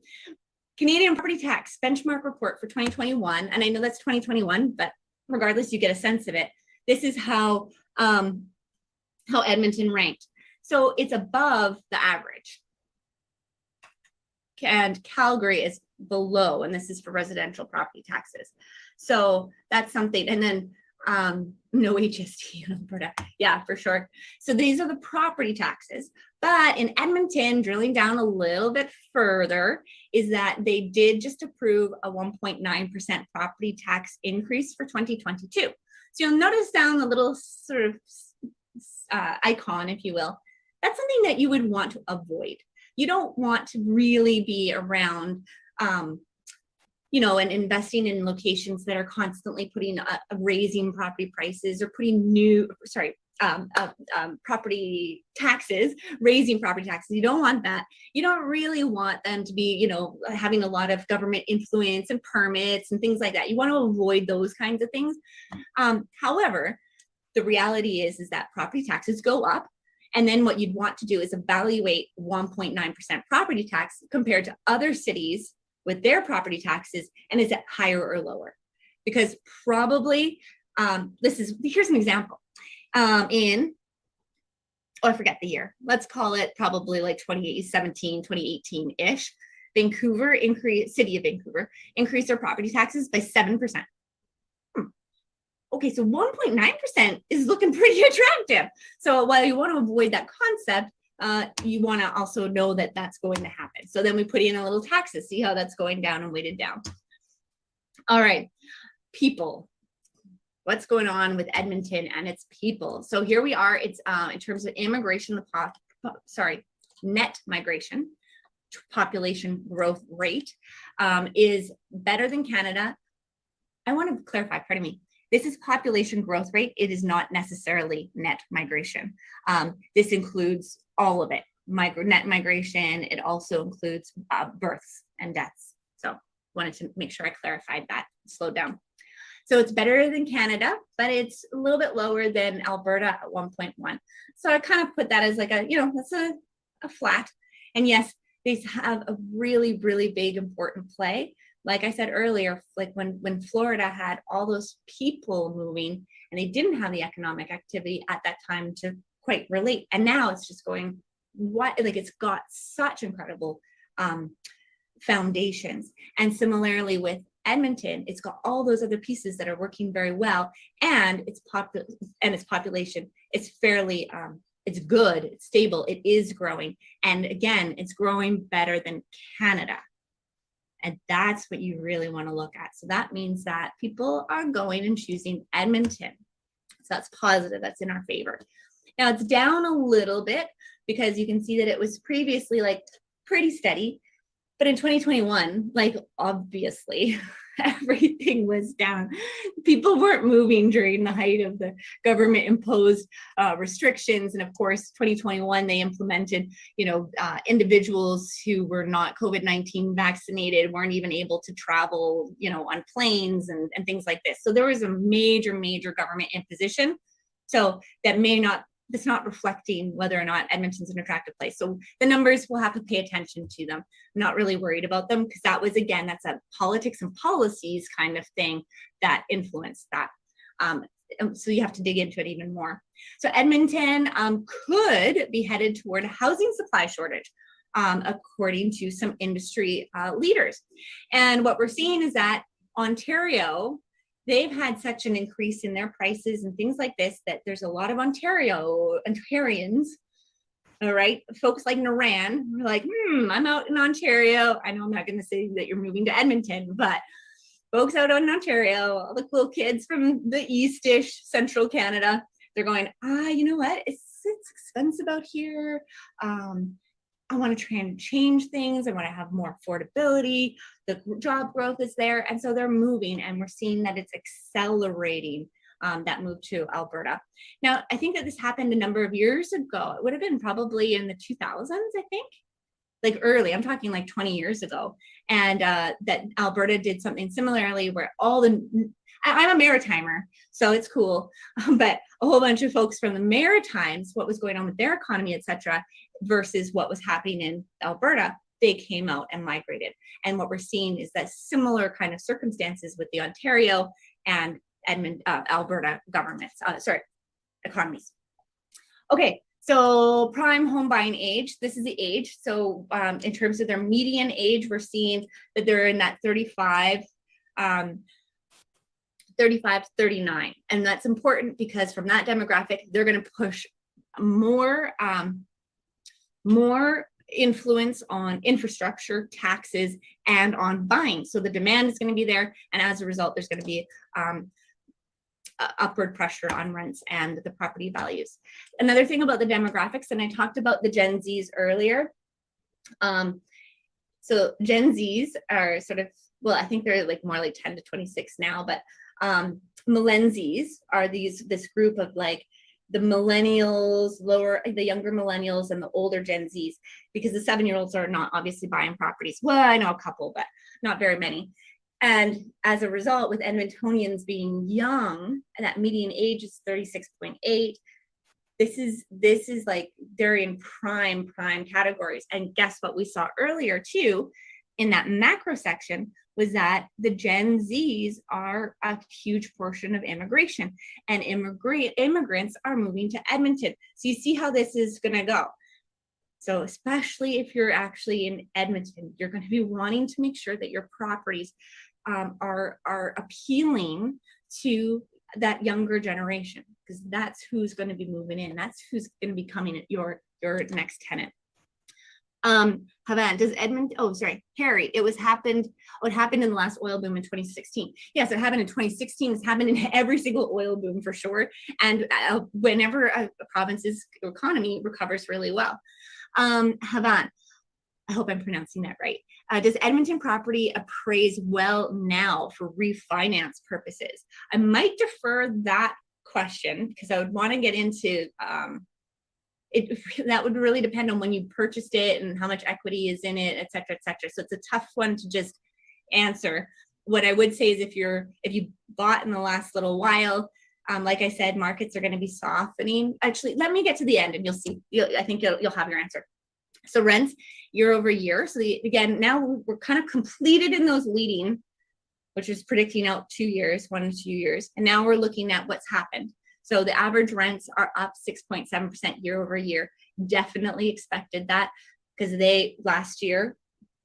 [SPEAKER 3] Canadian property tax benchmark report for 2021. And I know that's 2021, but regardless, you get a sense of it. This is how Edmonton ranked. So it's above the average. And Calgary is below, and this is for residential property taxes. So that's something. And then no HST in Alberta. Yeah, for sure. So these are the property taxes. But in Edmonton, drilling down a little bit further, is that they did just approve a 1.9% property tax increase for 2022. So you'll notice down the little sort of icon, if you will, that's something that you would want to avoid. You don't want to really be around and investing in locations that are constantly putting raising property prices or putting property taxes, raising property taxes. You don't want that. You don't really want them to be, having a lot of government influence and permits and things like that. You want to avoid those kinds of things. However, the reality is that property taxes go up. And then what you'd want to do is evaluate 1.9% property tax compared to other cities with their property taxes, and is it higher or lower? Because probably, here's an example. I forget the year. Let's call it probably like 2017, 2018-ish. City of Vancouver increased their property taxes by 7%. Okay, so 1.9% is looking pretty attractive. So while you want to avoid that concept, you want to also know that that's going to happen. So then we put in a little taxes, see how that's going down and weighted down. All right, people. What's going on with Edmonton and its people? So here we are. It's in terms of immigration, net migration, population growth rate is better than Canada. I want to clarify, pardon me. This is population growth rate. It is not necessarily net migration. This includes all of it. Net migration. It also includes births and deaths. So wanted to make sure I clarified that. Slow down. So it's better than Canada, but it's a little bit lower than Alberta at 1.1. So I kind of put that as like that's a flat. And yes, these have a really, really big, important play. Like I said earlier, like when Florida had all those people moving and they didn't have the economic activity at that time to quite relate. And now it's just going, it's got such incredible foundations. And similarly with Edmonton, it's got all those other pieces that are working very well, and its population, it's fairly, it's good, it's stable, it is growing. And again, it's growing better than Canada. And that's what you really want to look at. So that means that people are going and choosing Edmonton. So that's positive, that's in our favor. Now it's down a little bit because you can see that it was previously like pretty steady. But in 2021, like obviously everything was down. People weren't moving during the height of the government imposed restrictions. And of course, 2021, they implemented, individuals who were not COVID-19 vaccinated weren't even able to travel, on planes and things like this. So there was a major, major government imposition. So that's not reflecting whether or not Edmonton's an attractive place. So the numbers, we'll have to pay attention to them. I'm not really worried about them because that's a politics and policies kind of thing that influenced that. So you have to dig into it even more. So Edmonton could be headed toward a housing supply shortage, according to some industry leaders. And what we're seeing is that Ontario, they've had such an increase in their prices and things like this that there's a lot of Ontarians, all right, folks like Naran, who are like, I'm out in Ontario. I know I'm not going to say that you're moving to Edmonton, but folks out in Ontario, all the cool kids from the east-ish central Canada, they're going, you know what? It's expensive out here. I want to try and change things. I want to have more affordability. The job growth is there. And so they're moving, and we're seeing that it's accelerating, that move to Alberta. Now, I think that this happened a number of years ago. It would have been probably in the 2000s, I think, like early. I'm talking like 20 years ago. And that Alberta did something similarly where I'm a Maritimer, so it's cool, but a whole bunch of folks from the Maritimes, what was going on with their economy, et cetera, versus what was happening in Alberta, they came out and migrated. And what we're seeing is that similar kind of circumstances with the Ontario and Alberta governments, economies. Okay, so prime home buying age, this is the age. So in terms of their median age, we're seeing that they're in that 35 to 39. And that's important because from that demographic, they're going to push more influence on infrastructure, taxes, and on buying. So the demand is going to be there. And as a result, there's going to be upward pressure on rents and the property values. Another thing about the demographics, and I talked about the Gen Zs earlier. So Gen Zs are sort of, well, I think they're like more like 10 to 26 now, but millennials are this group of like the millennials, the younger millennials, and the older Gen Zs, because the 7-year-olds are not obviously buying properties. Well, I know a couple, but not very many. And as a result, with Edmontonians being young, and that median age is 36.8, this is like they're in prime categories. And guess what we saw earlier too, in that macro section, was that the Gen Zs are a huge portion of immigration, and immigrants are moving to Edmonton. So you see how this is going to go. So especially if you're actually in Edmonton, you're going to be wanting to make sure that your properties are appealing to that younger generation, because that's who's going to be moving in. That's who's going to be coming at your next tenant. Havan, does Edmonton, Harry, it happened in the last oil boom in 2016. Yes, it happened in 2016. It's happened in every single oil boom for sure. And whenever a province's economy recovers really well. Havan, I hope I'm pronouncing that right. Does Edmonton property appraise well now for refinance purposes? I might defer that question because I would want to get into that would really depend on when you purchased it and how much equity is in it, et cetera, et cetera. So it's a tough one to just answer. What I would say is if you bought in the last little while, like I said, markets are going to be softening. Actually, let me get to the end and you'll see. I think you'll have your answer. So rents year over year. So again, now we're kind of completed in those leading, which is predicting out 2 years, 1 to 2 years. And now we're looking at what's happened. So the average rents are up 6.7% year over year. Definitely expected that because last year,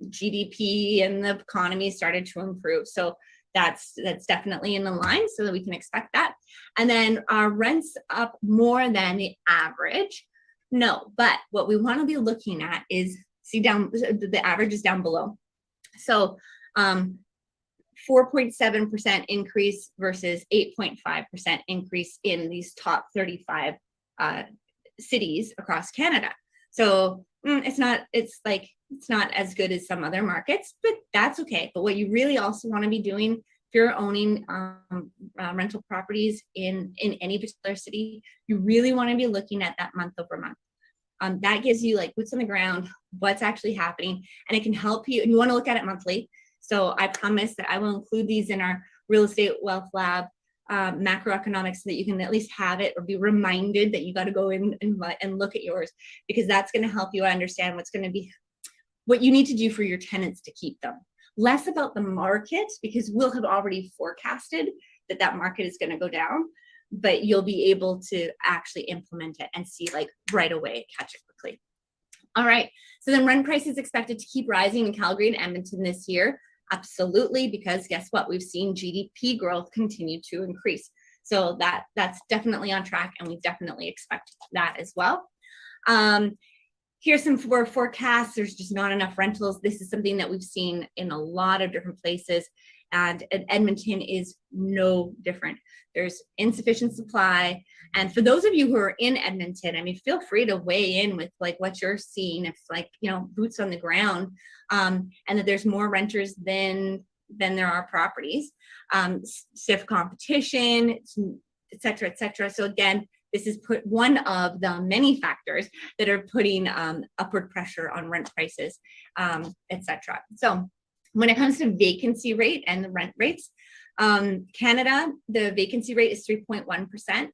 [SPEAKER 3] GDP and the economy started to improve. So that's definitely in the line so that we can expect that. And then our rents up more than the average. No, but what we want to be looking at is, the average is down below. So 4.7% increase versus 8.5% increase in these top 35 cities across Canada. So it's not, it's not as good as some other markets, but that's okay. But what you really also want to be doing if you're owning rental properties in any particular city, you really want to be looking at that month over month. That gives you like boots on the ground, what's actually happening, and it can help you. And you want to look at it monthly. So I promise that I will include these in our Real Estate Wealth Lab macroeconomics so that you can at least have it or be reminded that you got to go in and look at yours, because that's going to help you understand what's going to be, what you need to do for your tenants to keep them. Less about the market, because we'll have already forecasted that that market is going to go down, but you'll be able to actually implement it and see like right away, catch it quickly. All right, so then rent price is expected to keep rising in Calgary and Edmonton this year. Absolutely, because guess what? We've seen GDP growth continue to increase. So that's definitely on track, and we definitely expect that as well. Here's some forecasts. There's just not enough rentals. This is something that we've seen in a lot of different places, and Edmonton is no different. There's insufficient supply. And for those of you who are in Edmonton, I mean, feel free to weigh in with like what you're seeing. If like, you know, boots on the ground, and that there's more renters than there are properties, stiff competition, et cetera, et cetera. So again, this is one of the many factors that are putting upward pressure on rent prices, et cetera. So when it comes to vacancy rate and the rent rates, Canada, the vacancy rate is 3.1%,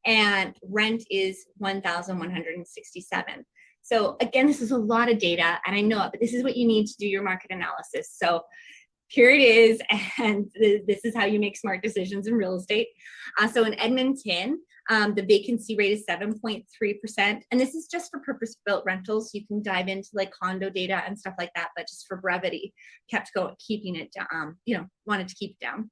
[SPEAKER 3] and rent is 1,167. So again, this is a lot of data, and I know it, but this is what you need to do your market analysis. So here it is, and this is how you make smart decisions in real estate. So in Edmonton, the vacancy rate is 7.3%, and this is just for purpose-built rentals. You can dive into like condo data and stuff like that, but just for brevity, keeping it down. Wanted to keep it down.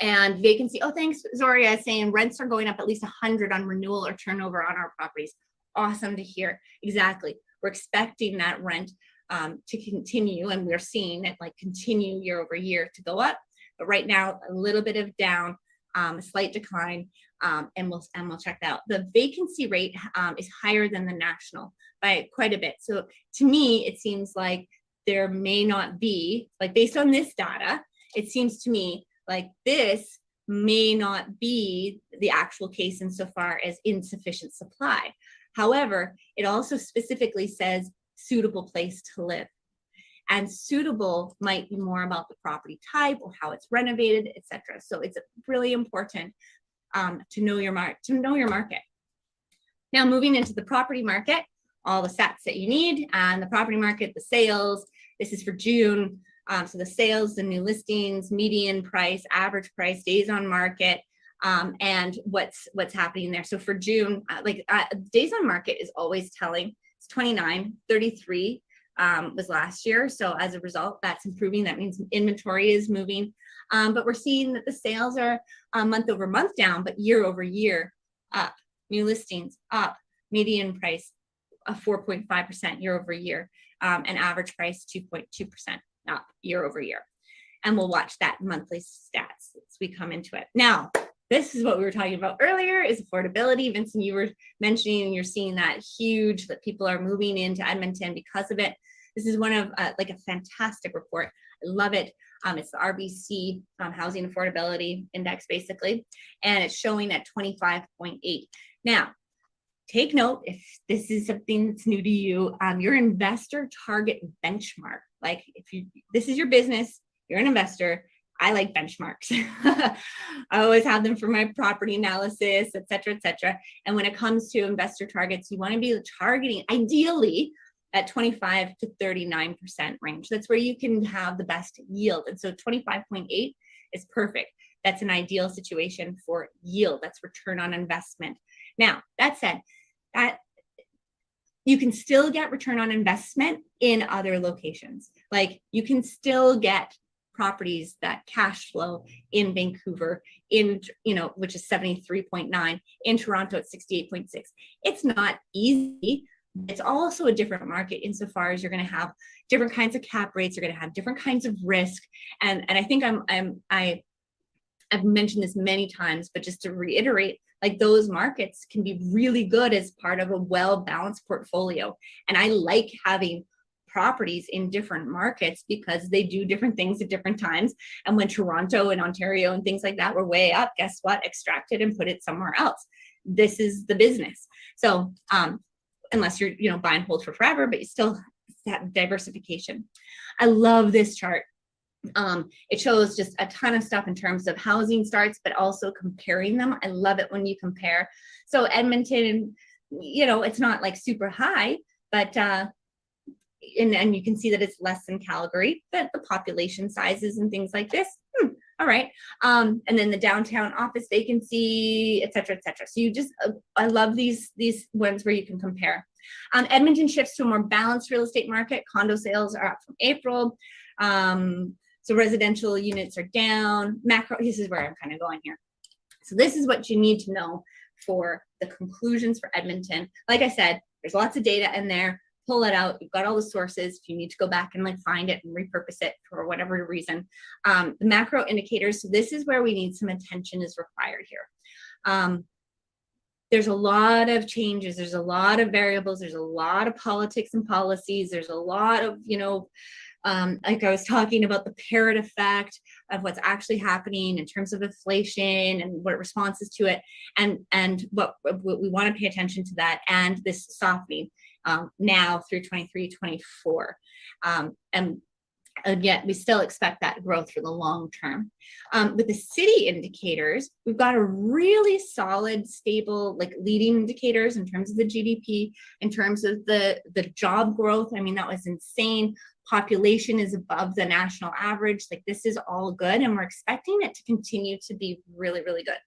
[SPEAKER 3] And vacancy. Oh, thanks, Zoria, saying rents are going up at least 100 on renewal or turnover on our properties. Awesome to hear. Exactly. We're expecting that rent to continue, and we're seeing it like continue year over year to go up. But right now, a little bit of down, a slight decline, and we'll check that out. The vacancy rate is higher than the national by quite a bit. So to me, it seems like there may not be, like based on this data, it seems to me like this may not be the actual case insofar as insufficient supply. However, it also specifically says suitable place to live. And suitable might be more about the property type or how it's renovated, etc. So it's really important to know your market. Now moving into the property market, all the stats that you need, and the property market, the sales. This is for June. So the sales, the new listings, median price, average price, days on market, and what's happening there. So for June, days on market is always telling. It's 29, 33 was last year. So as a result, that's improving. That means inventory is moving. But we're seeing that the sales are month over month down, but year over year up. New listings up. Median price 4.5% year over year, and average price 2.2% up year over year. And we'll watch that monthly stats as we come into it. Now, this is what we were talking about earlier, is affordability. Vincent, you were mentioning you're seeing that huge, that people are moving into Edmonton because of it. This is one of like a fantastic report. I love it. It's the RBC Housing Affordability Index, basically, and it's showing at 25.8. Now, take note, if this is something that's new to you, your investor target benchmark. Like this is your business, you're an investor. I like benchmarks. I always have them for my property analysis, et cetera, et cetera. And when it comes to investor targets, you want to be targeting ideally at 25 to 39% range. That's where you can have the best yield. And so 25.8 is perfect. That's an ideal situation for yield. That's return on investment. Now, that said, that you can still get return on investment in other locations. Like you can still get properties that cash flow in Vancouver, which is 73.9, in Toronto at 68.6. It's not easy. It's also a different market insofar as you're going to have different kinds of cap rates. You're going to have different kinds of risk. And I think I've mentioned this many times, but just to reiterate, Like those markets can be really good as part of a well-balanced portfolio. And I like having properties in different markets because they do different things at different times. And when Toronto and Ontario and things like that were way up, guess what? Extract it and put it somewhere else. This is the business. So unless you're, buy and hold for forever, but you still have diversification. I love this chart. It shows just a ton of stuff in terms of housing starts, but also comparing them. I love it when you compare. So Edmonton, it's not like super high, but and you can see that it's less than Calgary, but the population sizes and things like this. All right. And then the downtown office vacancy, et cetera, et cetera. So you just, I love these ones where you can compare. Edmonton shifts to a more balanced real estate market. Condo sales are up from April. So residential units are down. Macro, this is where I'm kind of going here. So this is what you need to know for the conclusions for Edmonton. Like I said, there's lots of data in there. Pull it out. You've got all the sources. If you need to go back and find it and repurpose it for whatever reason. The macro indicators. So this is where we need some attention is required here. There's a lot of changes. There's a lot of variables. There's a lot of politics and policies. There's a lot of, like I was talking about the parrot effect of what's actually happening in terms of inflation and what responses to it, and what we want to pay attention to that, and this softening now through 23, 24. And yet we still expect that growth for the long term. With the city indicators, we've got a really solid, stable, leading indicators in terms of the GDP, in terms of the job growth. I mean, that was insane. Population is above the national average. This is all good, and we're expecting it to continue to be really, really good.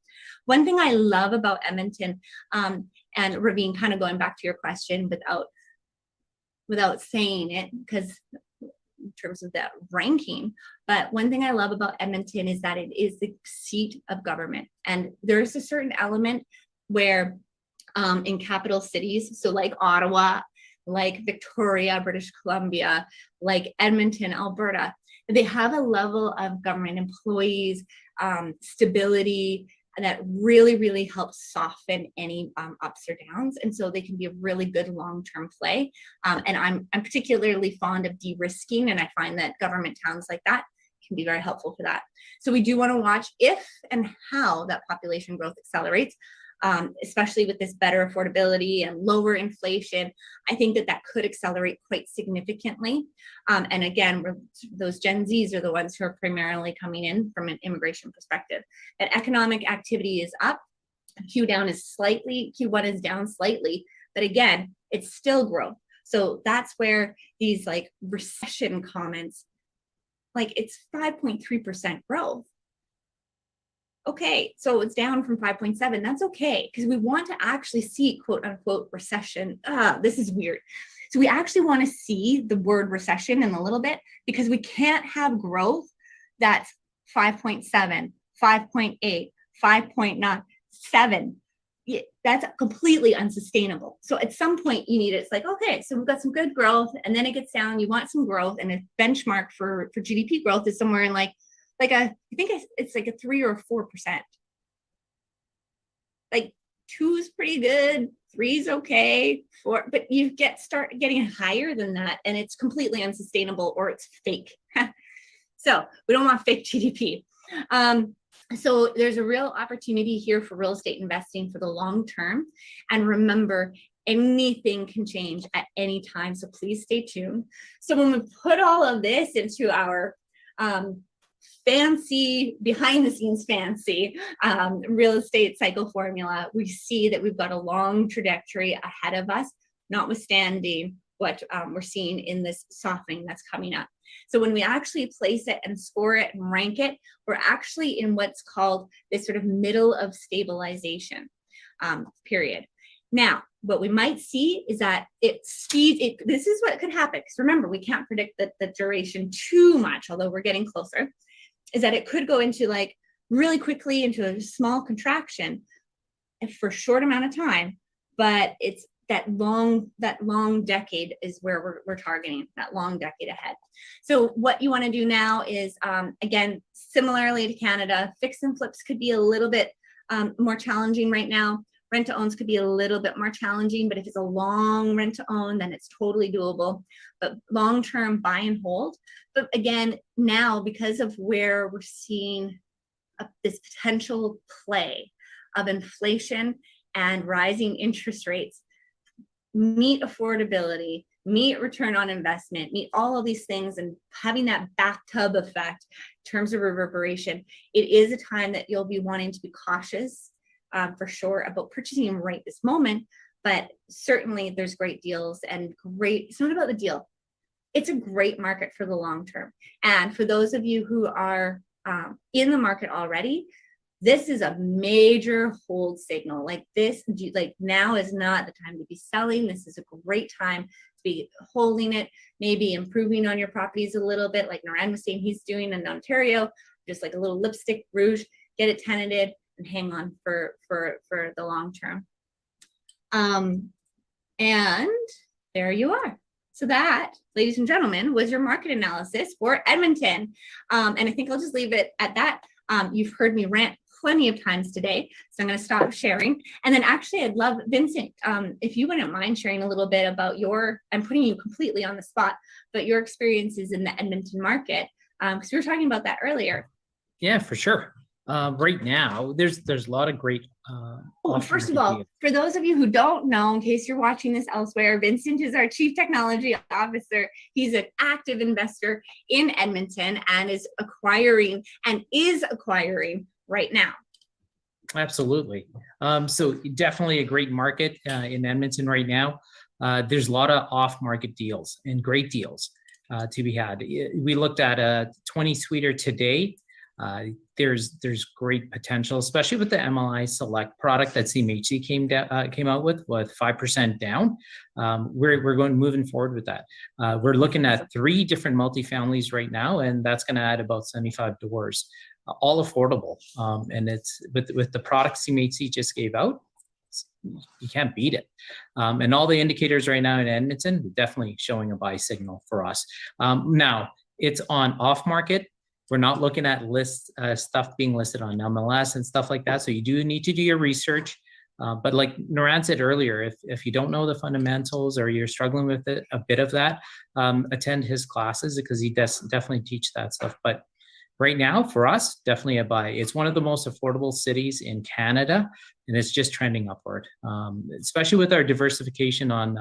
[SPEAKER 3] One thing I love about Edmonton, and Raveen, kind of going back to your question without saying it, because in terms of that ranking, but one thing I love about Edmonton is that it is the seat of government, and there's a certain element where in capital cities, so like Ottawa, like Victoria, British Columbia, like Edmonton, Alberta, they have a level of government employees, stability that really, really helps soften any ups or downs. And so they can be a really good long-term play. And I'm particularly fond of de-risking, and I find that government towns like that can be very helpful for that. So we do want to watch if and how that population growth accelerates. Especially with this better affordability and lower inflation, I think that could accelerate quite significantly. And again, those Gen Zs are the ones who are primarily coming in from an immigration perspective. That economic activity is up. Q1 is down slightly, but again, it's still growth. So that's where these recession comments, it's 5.3% growth. Okay, so it's down from 5.7. That's okay, because we want to actually see quote unquote recession. This is weird. So we actually want to see the word recession in a little bit, because we can't have growth that's 5.7, 5.8, 5.9, 7. That's completely unsustainable. So at some point you need it. It's okay, so we've got some good growth, and then it gets down. You want some growth, and a benchmark for GDP growth is somewhere in I think it's a 3 or 4%. 2 is pretty good, 3 is okay, 4, but you start getting higher than that, and it's completely unsustainable, or it's fake. So we don't want fake GDP. So there's a real opportunity here for real estate investing for the long term. And remember, anything can change at any time, so please stay tuned. So when we put all of this into our fancy, behind the scenes fancy real estate cycle formula, we see that we've got a long trajectory ahead of us, notwithstanding what we're seeing in this softening that's coming up. So when we actually place it and score it and rank it, we're actually in what's called this sort of middle of stabilization period. Now, what we might see is that this is what could happen, because remember, we can't predict the duration too much, although we're getting closer, is that it could go into really quickly into a small contraction for a short amount of time, but it's that long decade is where we're targeting, that long decade ahead. So what you want to do now is, again, similarly to Canada, fix and flips could be a little bit more challenging right now. Rent to owns could be a little bit more challenging, but if it's a long rent to own, then it's totally doable. But long-term buy and hold. But again, now because of where we're seeing this potential play of inflation and rising interest rates, meet affordability, meet return on investment, meet all of these things, and having that bathtub effect in terms of reverberation, it is a time that you'll be wanting to be cautious for sure about purchasing right this moment. But certainly there's great deals and great, it's not about the deal. It's a great market for the long term. And for those of you who are in the market already, this is a major hold signal. Like this, like now is not the time to be selling. This is a great time to be holding it, maybe improving on your properties a little bit, like Naran was saying he's doing in Ontario, just like a little lipstick rouge, get it tenanted and hang on for the long term. And there you are. So that, ladies and gentlemen, was your market analysis for Edmonton. And I think I'll just leave it at that. You've heard me rant plenty of times today, so I'm going to stop sharing. And then actually, I'd love, Vincent, if you wouldn't mind sharing a little bit about I'm putting you completely on the spot, but your experiences in the Edmonton market, because we were talking about that earlier.
[SPEAKER 4] Yeah, for sure. Right now, there's a lot of great.
[SPEAKER 3] First of all, for those of you who don't know, in case you're watching this elsewhere, Vincent is our Chief Technology Officer. He's an active investor in Edmonton and is acquiring right now.
[SPEAKER 4] Absolutely. So definitely a great market in Edmonton right now. There's a lot of off-market deals and great deals to be had. We looked at a 20-suiter today. There's great potential, especially with the MLI Select product that CMHC came out with 5% down. We're moving forward with that. We're looking at 3 different multifamilies right now, and that's going to add about 75 doors, all affordable. And it's with the product CMHC just gave out, you can't beat it. And all the indicators right now in Edmonton definitely showing a buy signal for us. Now it's on off market. We're not looking at stuff being listed on MLS and stuff like that. So you do need to do your research. But like Naran said earlier, if you don't know the fundamentals or you're struggling with it, a bit of that, attend his classes because he definitely teach that stuff. But right now, for us, definitely a buy. It's one of the most affordable cities in Canada, and it's just trending upward, especially with our diversification on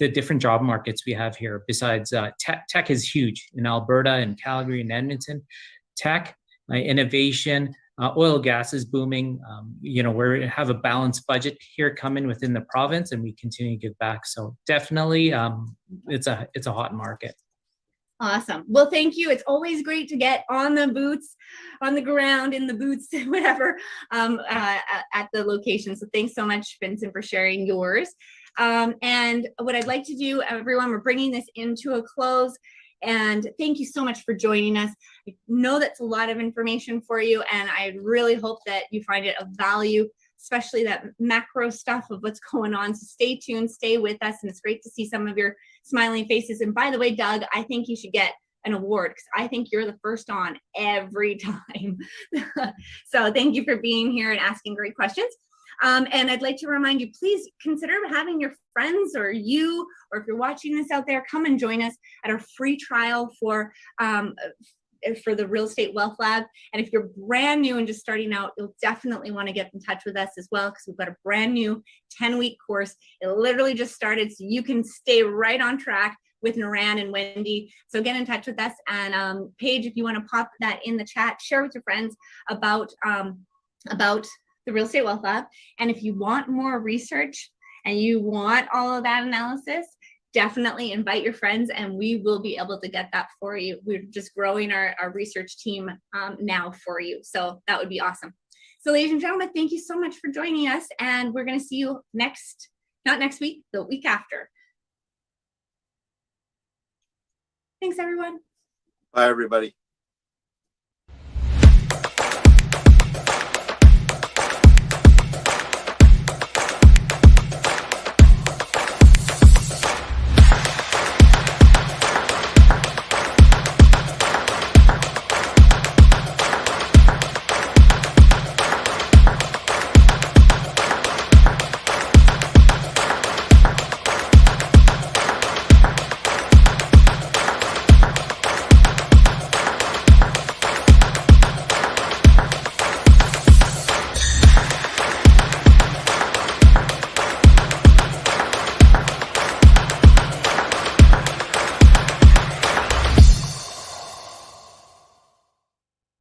[SPEAKER 4] the different job markets we have here. Besides, tech is huge in Alberta and Calgary and Edmonton. Tech, innovation, oil and gas is booming. We have a balanced budget here coming within the province, and we continue to give back. So definitely, it's a hot market.
[SPEAKER 3] Awesome. Well, thank you. It's always great to get on the boots, on the ground, in the boots, whatever, at the location. So thanks so much, Vincent, for sharing yours. And what I'd like to do, everyone, we're bringing this into a close. And thank you so much for joining us. I know that's a lot of information for you, and I really hope that you find it of value, especially that macro stuff of what's going on. So stay tuned, stay with us, and it's great to see some of your smiling faces. And by the way, Doug, I think you should get an award because I think you're the first on every time. So thank you for being here and asking great questions. And I'd like to remind you, please consider having your friends or you, or if you're watching this out there, come and join us at our free trial for the Real Estate Wealth Lab. And if you're brand new and just starting out, you'll definitely want to get in touch with us as well, because we've got a brand new 10-week course. It literally just started, so you can stay right on track with Naran and Wendy. So get in touch with us. And Paige, if you want to pop that in the chat, share with your friends about the Real Estate Wealth Lab. And if you want more research and you want all of that analysis, definitely invite your friends and we will be able to get that for you. We're just growing our research team now for you. So that would be awesome. So ladies and gentlemen, thank you so much for joining us. And we're going to see you not next week, the week after. Thanks, everyone.
[SPEAKER 2] Bye, everybody.